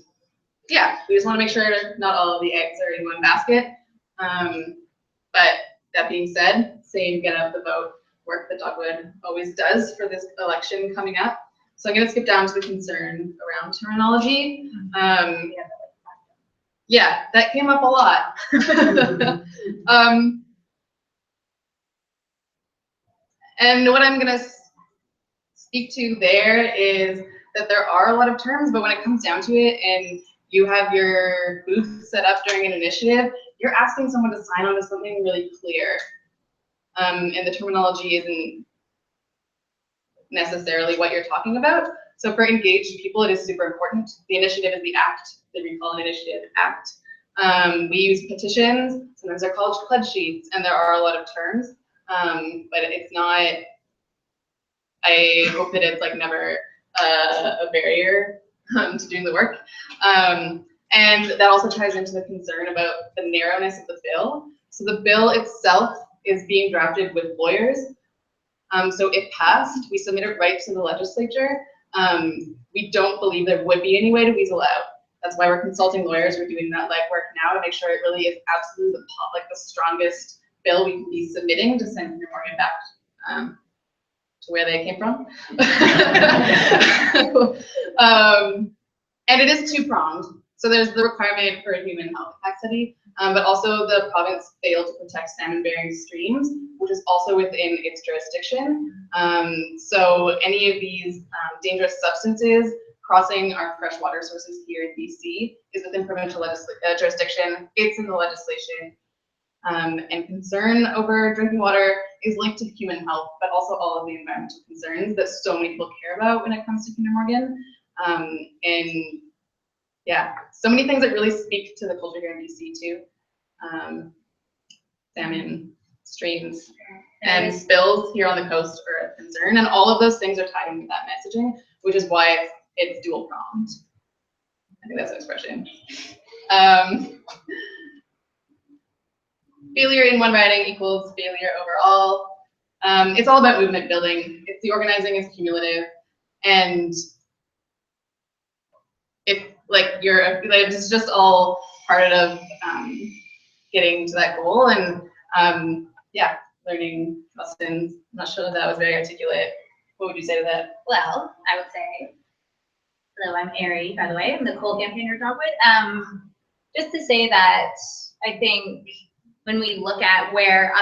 yeah, we just want to make sure not all of the eggs are in one basket. But that being said, same get out the vote work that Dogwood always does for this election coming up. So I'm going to skip down to the concern around terminology. Yeah, that came up a lot. And what I'm going to speak to there is that there are a lot of terms, but when it comes down to it and you have your booth set up during an initiative, you're asking someone to sign on to something really clear. And the terminology isn't necessarily what you're talking about. So for engaged people, it is super important. The initiative is the act, the Recall an Initiative Act. We use petitions, sometimes they're called pledge sheets, and there are a lot of terms, but it's not, I hope that it's like never a barrier to doing the work. And that also ties into the concern about the narrowness of the bill. So the bill itself is being drafted with lawyers. So if passed, we submit it right to the legislature. We don't believe there would be any way to weasel out. That's why we're consulting lawyers. We're doing that legwork now to make sure it really is absolutely the strongest bill we can be submitting to send Kinder Morgan back to where they came from. And it is two-pronged. So there's the requirement for a human health capacity, but also the province failed to protect salmon-bearing streams, which is also within its jurisdiction. So any of these dangerous substances crossing our freshwater sources here in BC is within provincial jurisdiction. It's in the legislation. And concern over drinking water is linked to human health, but also all of the environmental concerns that so many people care about when it comes to Kinder Morgan. And yeah, so many things that really speak to the culture here in BC too. Salmon, streams, and spills here on the coast are a concern, and all of those things are tied into that messaging, which is why it's dual pronged. I think that's an expression. Failure in one riding equals failure overall. It's all about movement building. If the organizing is cumulative, and if it's just all part of getting to that goal, and yeah, learning lessons. I'm not sure that was very articulate. What would you say to that? Well, I would say, hello, I'm Ari, by the way. I'm the coal campaigner at Dogwood. Just to say that I think when we look at where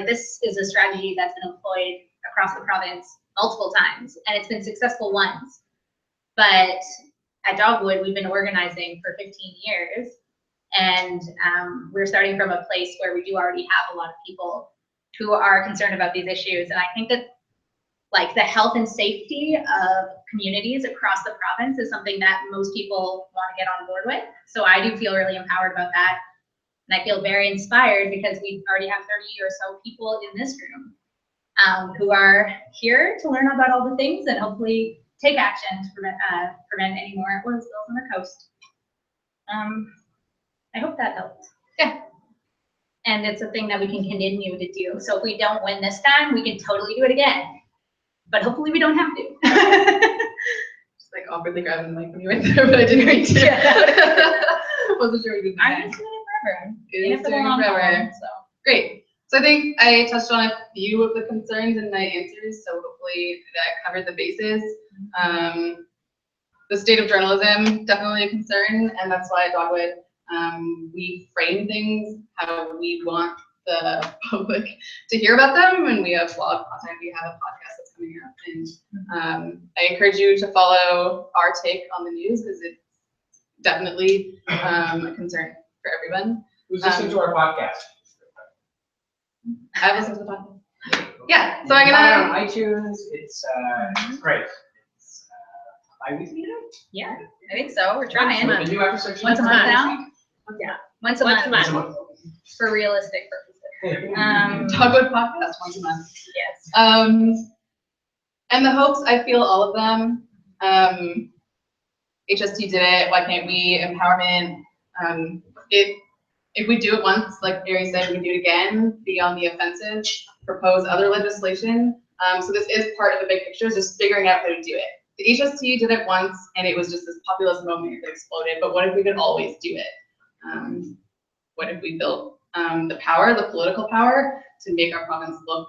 this is a strategy that's been employed across the province multiple times, and it's been successful once. But at Dogwood, we've been organizing for 15 years, and we're starting from a place where we do already have a lot of people who are concerned about these issues. And I think that like the health and safety of communities across the province is something that most people want to get on board with. So I do feel really empowered about that. And I feel very inspired because we already have 30 or so people in this room who are here to learn about all the things and hopefully take action to prevent any more oil spills on the coast. I hope that helped. Yeah. And it's a thing that we can continue to do. So if we don't win this time, we can totally do it again. But hopefully we don't have to. Just like awkwardly grabbing the mic when you went there, but I didn't mean to. Wasn't sure we did that. I'm just doing it forever. It's doing it forever. So great. So I think I touched on a few of the concerns in my answers. So hopefully that covered the bases. The state of journalism, definitely a concern, and that's why at Dogwood we frame things how we want the public to hear about them, and we have blog content, we have a podcast that's coming out, and I encourage you to follow our take on the news because it's definitely a concern for everyone. Who's listening to our podcast? I've listened to the podcast. Yeah, so I'm Find it on gonna. iTunes. It's great. It's bi-weekly now? Yeah, I think so. We're trying. The new episode. Once a month now? Yeah. Once a Once a month. month. For realistic purposes. Dogwood podcast once a month. Yes. And the hopes, I feel all of them. HST did it, why can't we? Empowerment. If we do it once, like Ari said, we do it again, be on the offensive, propose other legislation. So this is part of the big picture, is just figuring out how to do it. The HST did it once, and it was just this populist moment that exploded, but what if we could always do it? What if we built the power, the political power, to make our province look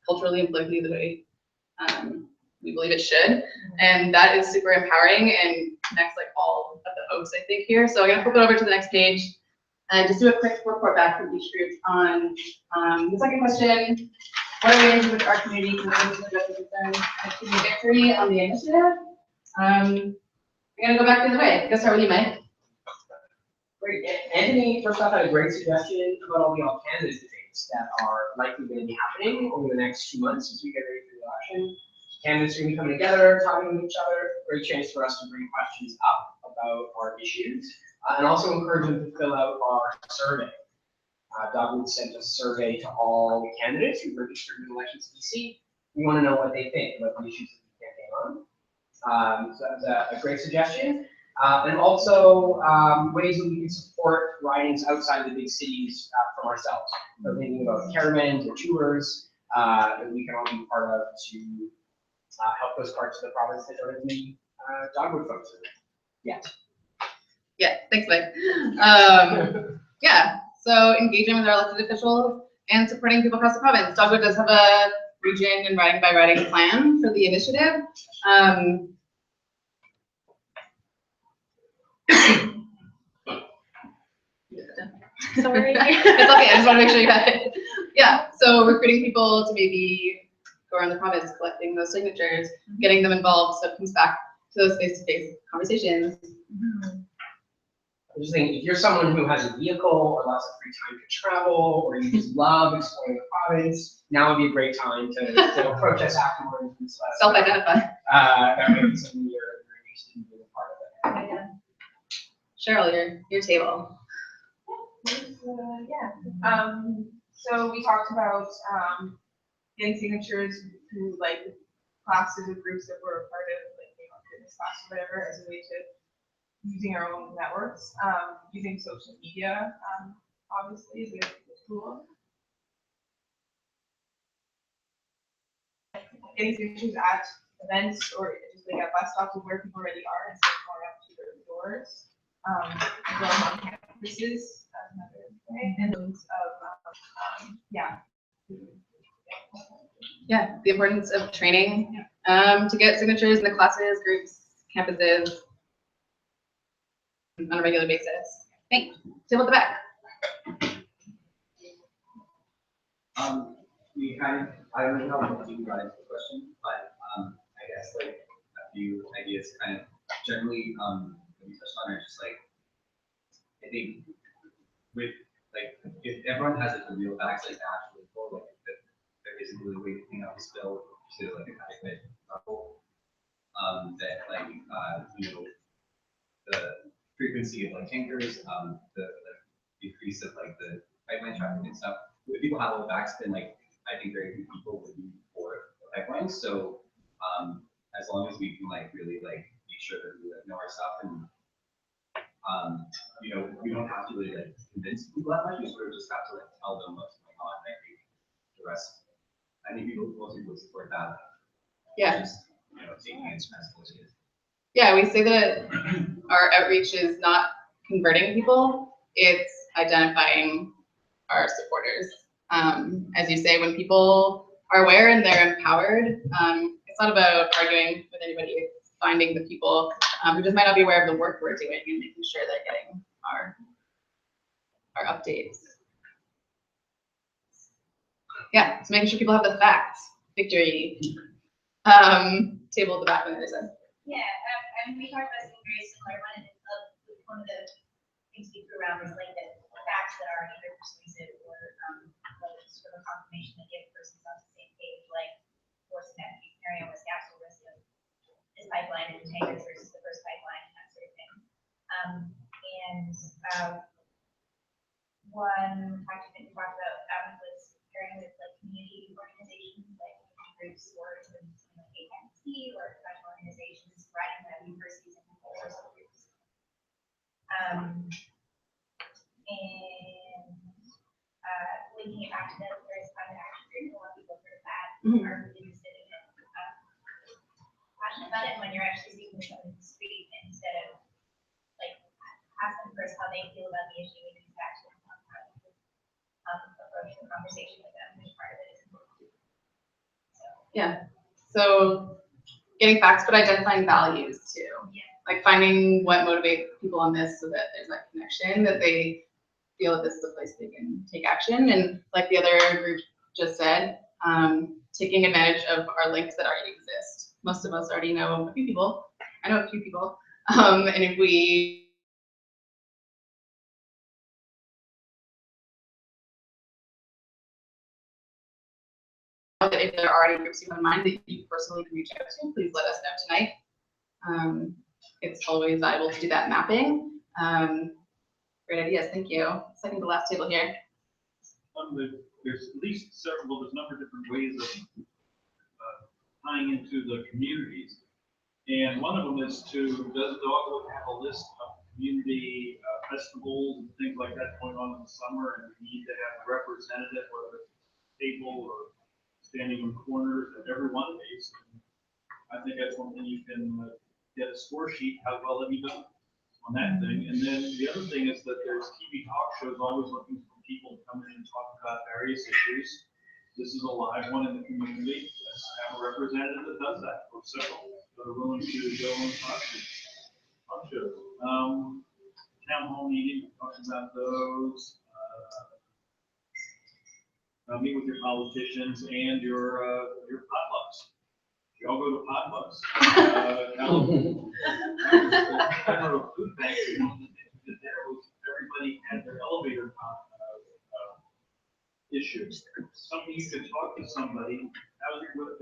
culturally and politically the way we believe it should? And that is super empowering and connects like all of the hopes, I think, here. So I'm gonna flip it over to the next page and just do a quick report back from each group on the second question. What are ways in which our community can address the concerns and achieve victory on the initiative? I'm gonna go back the other way. I'm gonna start with you, Mike. Great. Anthony, first off, had a great suggestion about all the all-candidate debates that are likely going to be happening over the next 2 months as we get ready for the election. Candidates are going to be coming together, talking with each other. Great chance for us to bring questions up about our issues, and also encourage them to fill out our survey. Dogwood sent a survey to all the candidates who registered in Elections BC. We want to know what they think about the issues that we campaign on. So that's a great suggestion. And also ways that we can support ridings outside the big cities from ourselves. So thinking about caravans or tours that we can all be part of to help those parts of the province that don't have any Dogwood folks in it yet. Yeah, thanks, Mike. Yeah, so engaging with our elected officials and supporting people across the province. Dogwood does have a region and riding by riding plan for the initiative. Sorry. It's okay, I just want to make sure you got it. Yeah, so recruiting people to maybe go around the province, collecting those signatures, getting them involved, so it comes back to those face-to-face conversations. I'm just thinking, if you're someone who has a vehicle or lots of free time to travel, or you just love exploring the province, now would be a great time to approach us afterwards. Self-identify. That might be something you're interested in being a part of it. Cheryl, your table. So we talked about, getting signatures through like classes or groups that were a part of, like, fitness class or whatever, as a way to using our own networks, using social media, obviously is a tool. Getting signatures at events or just like at bus stops of where people already are instead of going up to their doors. As well as on campuses, that's another way, and those of, Yeah, the importance of training to get signatures in the classes, groups, campuses on a regular basis. Thanks. Table at the back. We kind of, I don't know how you got into the question, but I guess like a few ideas kind of generally that we touched on are just like, I think with like, if everyone has like the real facts like actually full, like there isn't really a way to clean up the spill to like an adequate level, that like, you know, the frequency of like tankers, the decrease of like the pipeline traffic and stuff. If people have all the facts, then like I think very few people would be for the pipelines. So as long as we can like really like make sure that we like, know our stuff and you know, we don't have to really like convince people that much. We sort of just have to like tell them what's going on. I think the rest, I think most people support that. Yeah. Just, you know, taking it as close as. Yeah, we say that our outreach is not converting people, it's identifying our supporters. As you say, when people are aware and they're empowered, it's not about arguing with anybody, it's finding the people who just might not be aware of the work we're doing and making sure they're getting our updates. Yeah, so making sure people have the facts. Victory. Table at the back when there's a. Yeah, I mean, we talked about something very similar. One of the things we threw around was like the facts that are either persuasive or like sort of a confirmation that the other person's on the same page, like worst in that scenario was gas will risk of this pipeline and tankers versus the first pipeline and that sort of thing. One factor that we talked about was pairing with like community organizations, like groups or something like AMC or professional organizations, writing about universities and social groups. And linking it back to the various climate action groups, a lot of people heard that are interested in it, passionate about it. When you're actually speaking with them in the street, instead of like ask them first how they feel about the issue, and you can actually approach the conversation with them, which part of it is important. Yeah. So getting facts, but identifying values too. Yeah. Like finding what motivates people on this so that there's that connection, that they feel that this is a place they can take action. And like the other group just said, taking advantage of our links that already exist. Most of us already know a few people. I know a few people. And if we if there are any groups you have in mind that you personally can reach out to, please let us know tonight. It's always valuable to do that mapping. Great ideas, thank you. Second to last table here. There's at least several, there's a number of different ways of tying into the communities. And one of them is does Dogwood have a list of community festivals and things like that going on in the summer, and we need to have a representative, whether it's a table or standing in corners at every one of these. I think that's one thing you can get a score sheet, how well have you done on that thing. And then the other thing is that there's TV talk shows always looking for people to come in and talk about various issues. This is a live one in the community. Let's have a representative that does that, or several that are willing to go on talk shows. Town hall meeting, talk about those. Meet with your politicians and your potlucks. You all go to potlucks. Food bank. Everybody had their elevator issues. Something you could talk to somebody. How they will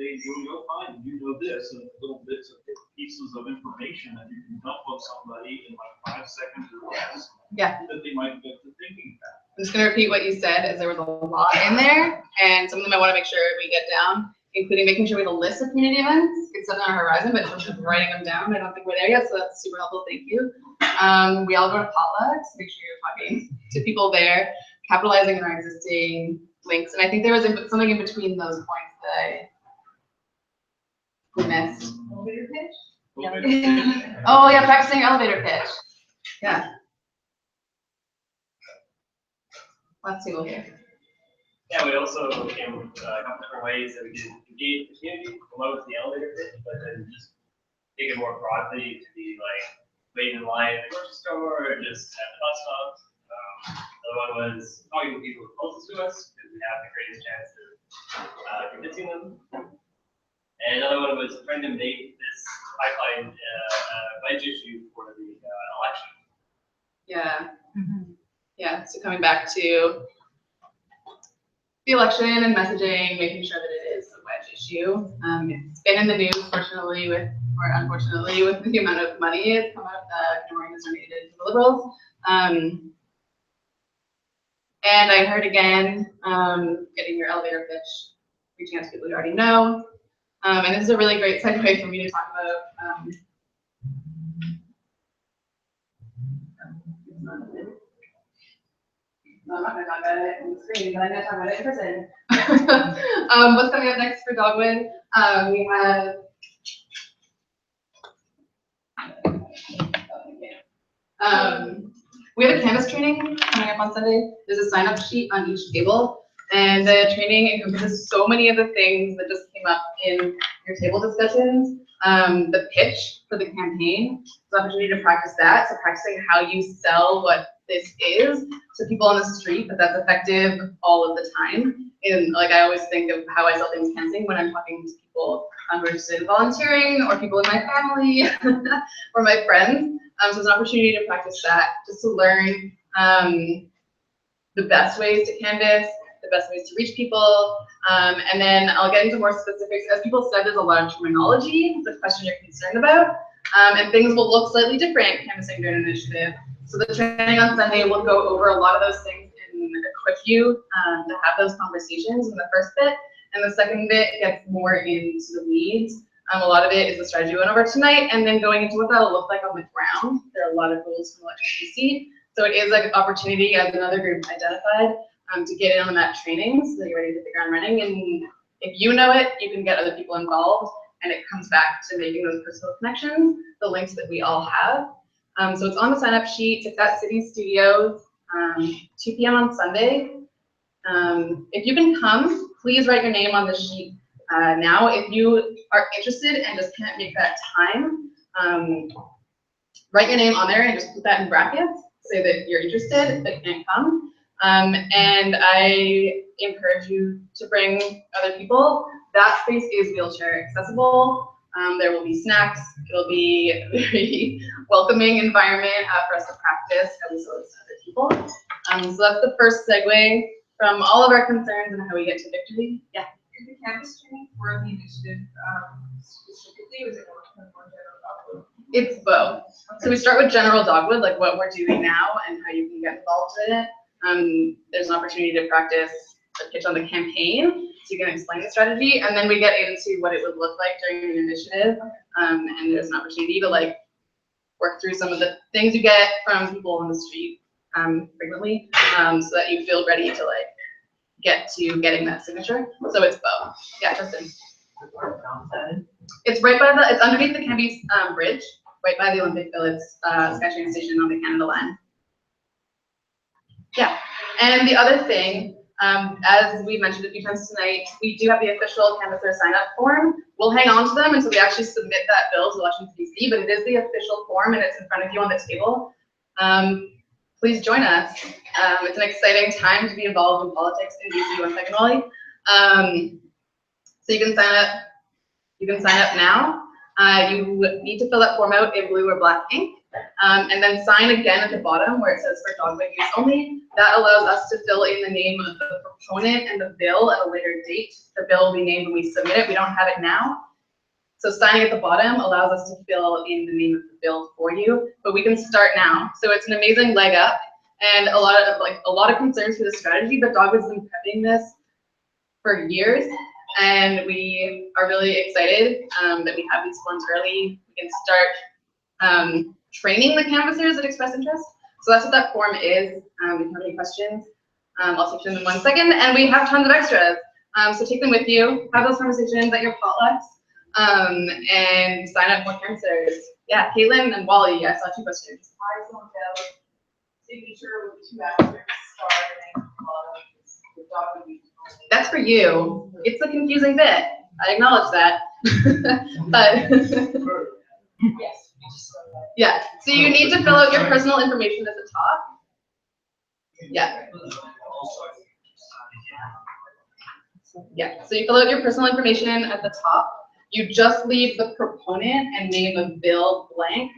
go find you know this and little bits of pieces of information that you can dump on of somebody in like 5 seconds or less. Yeah. That they might get to thinking about. I'm just gonna repeat what you said, as there was a lot in there, and some of them I want to make sure we get down, including making sure we have a list of community events. It's on our horizon, but it's just writing them down. I don't think we're there yet, so that's super helpful. Thank you. We all go to potlucks. Make sure you're talking to people there, capitalizing on our existing links. And I think there was something in between those points that I missed. Elevator pitch? Oh yeah, practicing elevator pitch. Yeah. Let's see, we'll hear. Yeah, we also came with a couple different ways that we could engage the community, promote the elevator pitch, but then just take it more broadly to be like waiting in line at the grocery store or just at the bus stop. Another one was talking to people closest to us because we have the greatest chance of convincing them. And another one was trying to make this pipeline budget issue for the election. Yeah. Yeah, so coming back to the election and messaging, making sure that it is a wedge issue. It's been in the news, fortunately, or unfortunately, with the amount of money it's come out, Kinder has donated to the Liberals. And I heard again, getting your elevator pitch, reaching out to people you already know. And this is a really great segue for me to talk about. No, I'm not going to talk about it on the screen, but I'm going to talk about it in person. What's coming up next for Dogwood? We have a Canvas training coming up on Sunday. There's a sign-up sheet on each table, and the training encompasses so many of the things that just came up in your table discussions. The pitch for the campaign, the opportunity to practice that, so practicing how you sell what this is to people on the street, but that's effective all of the time. And like I always think of how I sell things canvassing when I'm talking to people who are interested in volunteering, or people in my family, or my friends. So it's an opportunity to practice that, just to learn the best ways to canvass, the best ways to reach people, and then I'll get into more specifics. As people said, there's a lot of terminology, the question you're concerned about, and things will look slightly different canvassing during an initiative. So the training on Sunday will go over a lot of those things and equip you to have those conversations in the first bit, and the second bit gets more into the weeds. A lot of it is the strategy we went over tonight, and then going into what that'll look like on the ground. There are a lot of rules from election PC, so it is an opportunity, as another group identified, to get in on that training so that you're ready to hit the ground running. And if you know it, you can get other people involved, and it comes back to making those personal connections, the links that we all have. So it's on the sign-up sheet. It's at City Studios, 2 p.m. on Sunday. If you can come, please write your name on the sheet now. If you are interested and just can't make that time, write your name on there and just put that in brackets. Say that you're interested but can't come. And I encourage you to bring other people. That space is wheelchair accessible. There will be snacks. It'll be a very welcoming environment for us to practice how we sell this to other people. So that's the first segue from all of our concerns and how we get to victory. Yeah. Is the Canvas training for the initiative specifically, or is it more general Dogwood? It's both. So we start with general Dogwood, like what we're doing now and how you can get involved in it. There's an opportunity to practice a pitch on the campaign, so you can explain the strategy, and then we get into what it would look like during an initiative. And there's an opportunity to like work through some of the things you get from people on the street frequently, so that you feel ready to like get to getting that signature. So it's both. Yeah, Tristan. It's right by it's underneath the Canby Bridge, right by the Olympic Village SkyTrain station on the Canada line. Yeah, and the other thing, as we mentioned a few times tonight, we do have the official canvasser sign-up form. We'll hang on to them until we actually submit that bill to Elections BC, but it is the official form and it's in front of you on the table. Please join us. It's an exciting time to be involved in politics in BC. One second, Molly. So you can sign up. You can sign up now. You need to fill that form out in blue or black ink, and then sign again at the bottom where it says for Dogwood use only. That allows us to fill in the name of the proponent and the bill at a later date. The bill will be named when we submit it. We don't have it now. So signing at the bottom allows us to fill in the name of the bill for you, but we can start now. So it's an amazing leg up, and a lot of concerns for this strategy, but Dogwood's been prepping this for years, and we are really excited that we have these forms early. We can start training the canvassers that express interest. So that's what that form is. If you have any questions, I'll take them in 1 second, and we have tons of extras. So take them with you, have those conversations at your potlucks, and sign up for canvassers. Yeah, Caitlin and Wally, I saw 2 questions. I don't know, signature with 2 asterisks, star, and bottom, the dog would be. That's for you. It's a confusing bit. I acknowledge that. But Yes. yeah, so you need to fill out your personal information at the top. Yeah. Yeah, so you fill out your personal information at the top. You just leave the proponent and name of bill blank.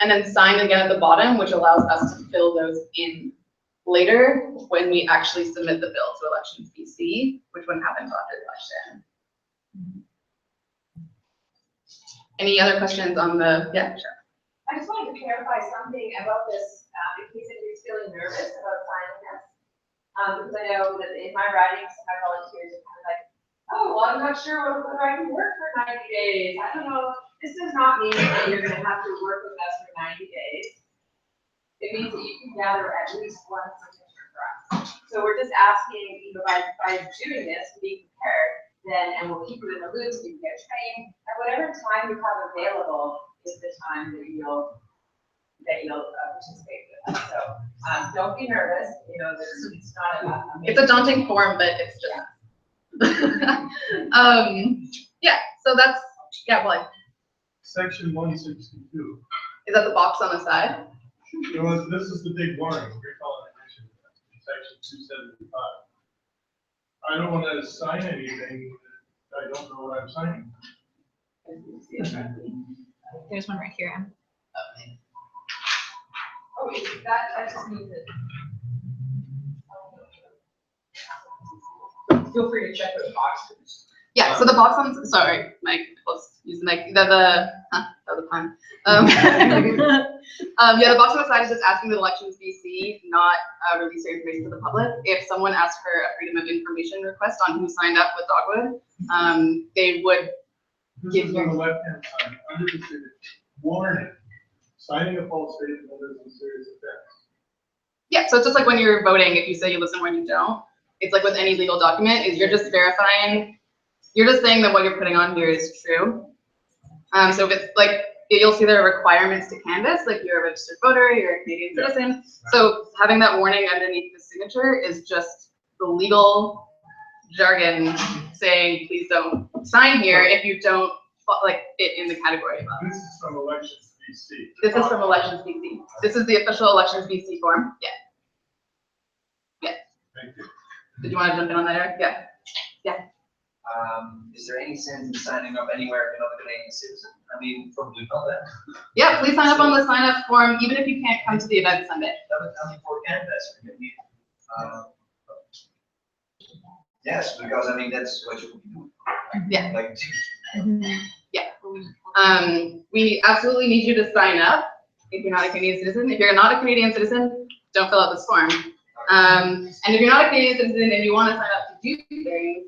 And then sign again at the bottom, which allows us to fill those in later when we actually submit the bill to Elections BC, which wouldn't happen until after the election. Any other questions on the, yeah, sure. I just wanted to clarify something about this, in case anybody's feeling nervous about signing this. Because I know that in my writings, my volunteers are kind of like, oh, well, I'm not sure whether I can work for 90 days. I don't know. This does not mean that you're going to have to work with us for 90 days. It means that you can gather at least 1 signature for us. So we're just asking, you know, by doing this, be prepared, then, and we'll keep you in the loop, you can get trained, at whatever time you have available is the time that you'll participate with us. So don't be nervous, you know, it's not a It's a daunting form, but it's just yeah, so that's, yeah, well, Section 162. is that the box on the side? This is the big warning, recall and addition, section 275. I don't want to sign anything that I don't know what I'm signing. There's one right here. Oh, that just means that. Feel free to check those boxes. Yeah, so the box on, sorry, Mike, let's use the mic, that was a pun. Yeah, the box on the side is just asking the Elections BC not release their information to the public. If someone asked for a freedom of information request on who signed up with Dogwood, they would This is on the left-hand side, under the signature. Warning, signing a false statement is a serious offense. Yeah, so it's just like when you're voting, if you say you listen when you don't, it's like with any legal document, is you're just verifying, you're just saying that what you're putting on here is true. So if it's like, you'll see there are requirements to canvass, like you're a registered voter, you're a Canadian citizen. So having that warning underneath the signature is just the legal jargon saying, please don't sign here if you don't like fit in the category above. This is from Elections BC. This is from Elections BC. This is the official Elections BC form. Yeah. Yeah. Thank you. Did you want to jump in on that, Eric? Yeah. Yeah. Is there any sense in signing up anywhere if you're not a Canadian citizen? I mean, probably not that. Yeah, please sign up on the sign up form, even if you can't come to the event Sunday. That would come for canvas. Yes, because I mean, that's what you do. Yeah. Like, Yeah. We absolutely need you to sign up if you're not a Canadian citizen. If you're not a Canadian citizen, don't fill out this form. And if you're not a Canadian citizen and you want to sign up to do things,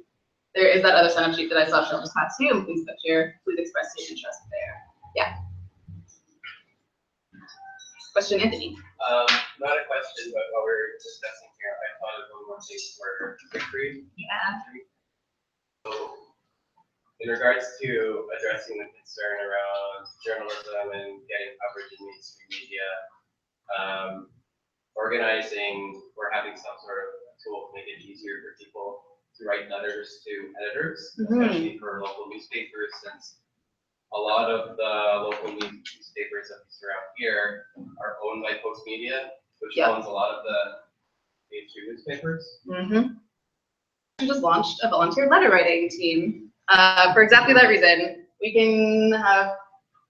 there is that other sign up sheet that I saw Cheryl just passed to you, and please express your interest there. Yeah. Question, Anthony. Not a question, but while we're discussing here, I thought of one more thing for Victory. Yeah. So, in regards to addressing the concern around journalism and getting coverage in mainstream media, organizing or having some sort of tool to make it easier for people to write letters to editors, especially for local newspapers, since a lot of the local newspapers that around here are owned by Post Media, which owns a lot of the mainstream newspapers. We just launched a volunteer letter writing team for exactly that reason. We can have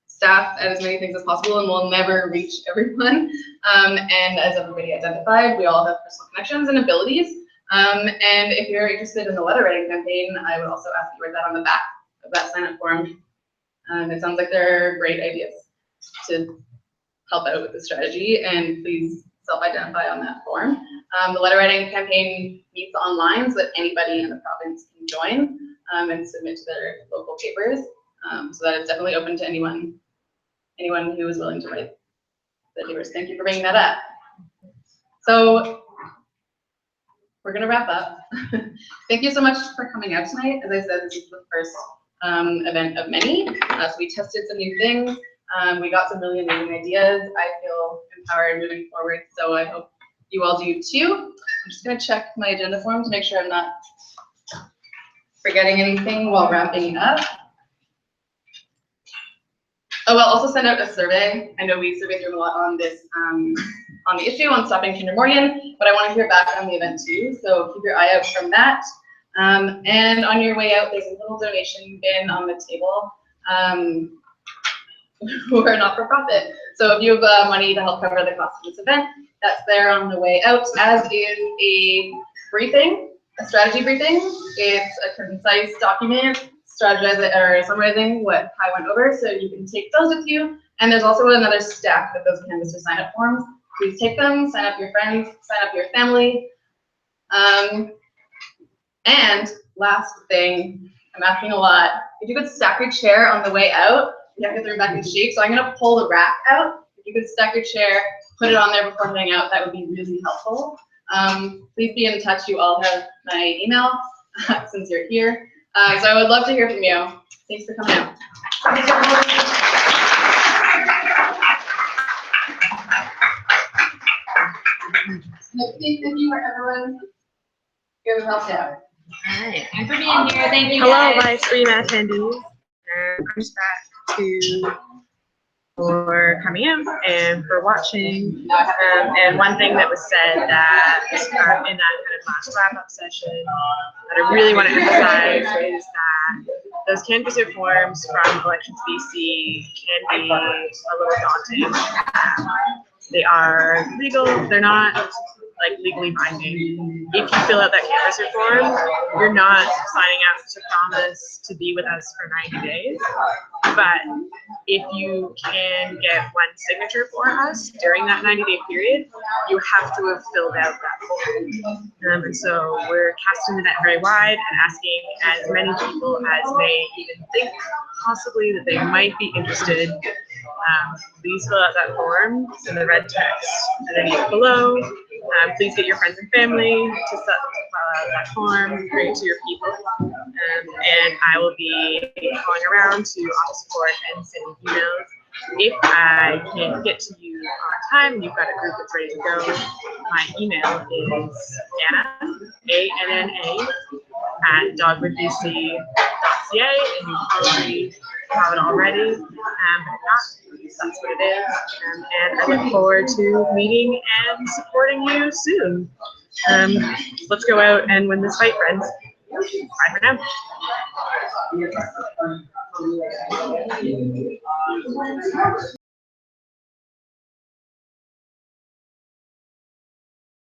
staff at as many things as possible, and we'll never reach everyone. And as everybody identified, we all have personal connections and abilities. And if you're interested in the letter writing campaign, I would also ask you to write that on the back that sign-up form. It sounds like there are great ideas to help out with the strategy, and please self-identify on that form. The letter writing campaign meets online so that anybody in the province can join and submit to their local papers. So that it's definitely open to anyone who is willing to write the papers. Thank you for bringing that up. So we're gonna wrap up. Thank you so much for coming out tonight. As I said, this is the first event of many. So we tested some new things. We got some really amazing ideas. I feel empowered moving forward, so I hope you all do too. I'm just gonna check my agenda form to make sure I'm not forgetting anything while wrapping up. Oh, I'll also send out a survey. I know we surveyed through a lot on this, on the issue on stopping Kinder Morgan, but I want to hear back on the event too, so keep your eye out from that. And on your way out, there's a little donation bin on the table. We're not for profit. So if you have money to help cover the cost of this event, that's there on the way out, as is a briefing, a strategy briefing. It's a concise document, strategizing or summarizing what I went over, so you can take those with you. And there's also another stack of those canvas or sign up forms. Please take them, sign up your friends, sign up your family. And last thing, I'm asking a lot, if you could stack your chair on the way out, you have to get the room back in shape. So I'm gonna pull the rack out. If you could stack your chair, put it on there before heading out, that would be really helpful. Please be in touch. You all have my email since you're here. So I would love to hear from you. Thanks for coming out. Thank you for everyone who helped out. Hi. And for being here, thank you Hello, guys. live stream attendees. I'm just back for coming out and for watching. And one thing that was said that in that kind of last wrap-up session that I really want to emphasize is that those canvasser forms from Elections BC can be a little daunting. They are legal, they're not like legally binding. If you fill out that canvasser form, you're not signing up to promise to be with us for 90 days. But if you can get one signature for us during that 90-day period, you have to have filled out that form. And so we're casting the net very wide and asking as many people as may even think possibly that they might be interested. Please fill out that form in the red text underneath below. Please get your friends and family to fill out that form, bring it to your people. And I will be going around to office support and sending emails. If I can't get to you on time and you've got a group that's ready to go, my email is Anna, A-N-N-A, at dogwoodbc.ca, and you probably have it already. But if not, that's what it is. And I look forward to meeting and supporting you soon. Let's go out and win this fight, friends. Bye for now.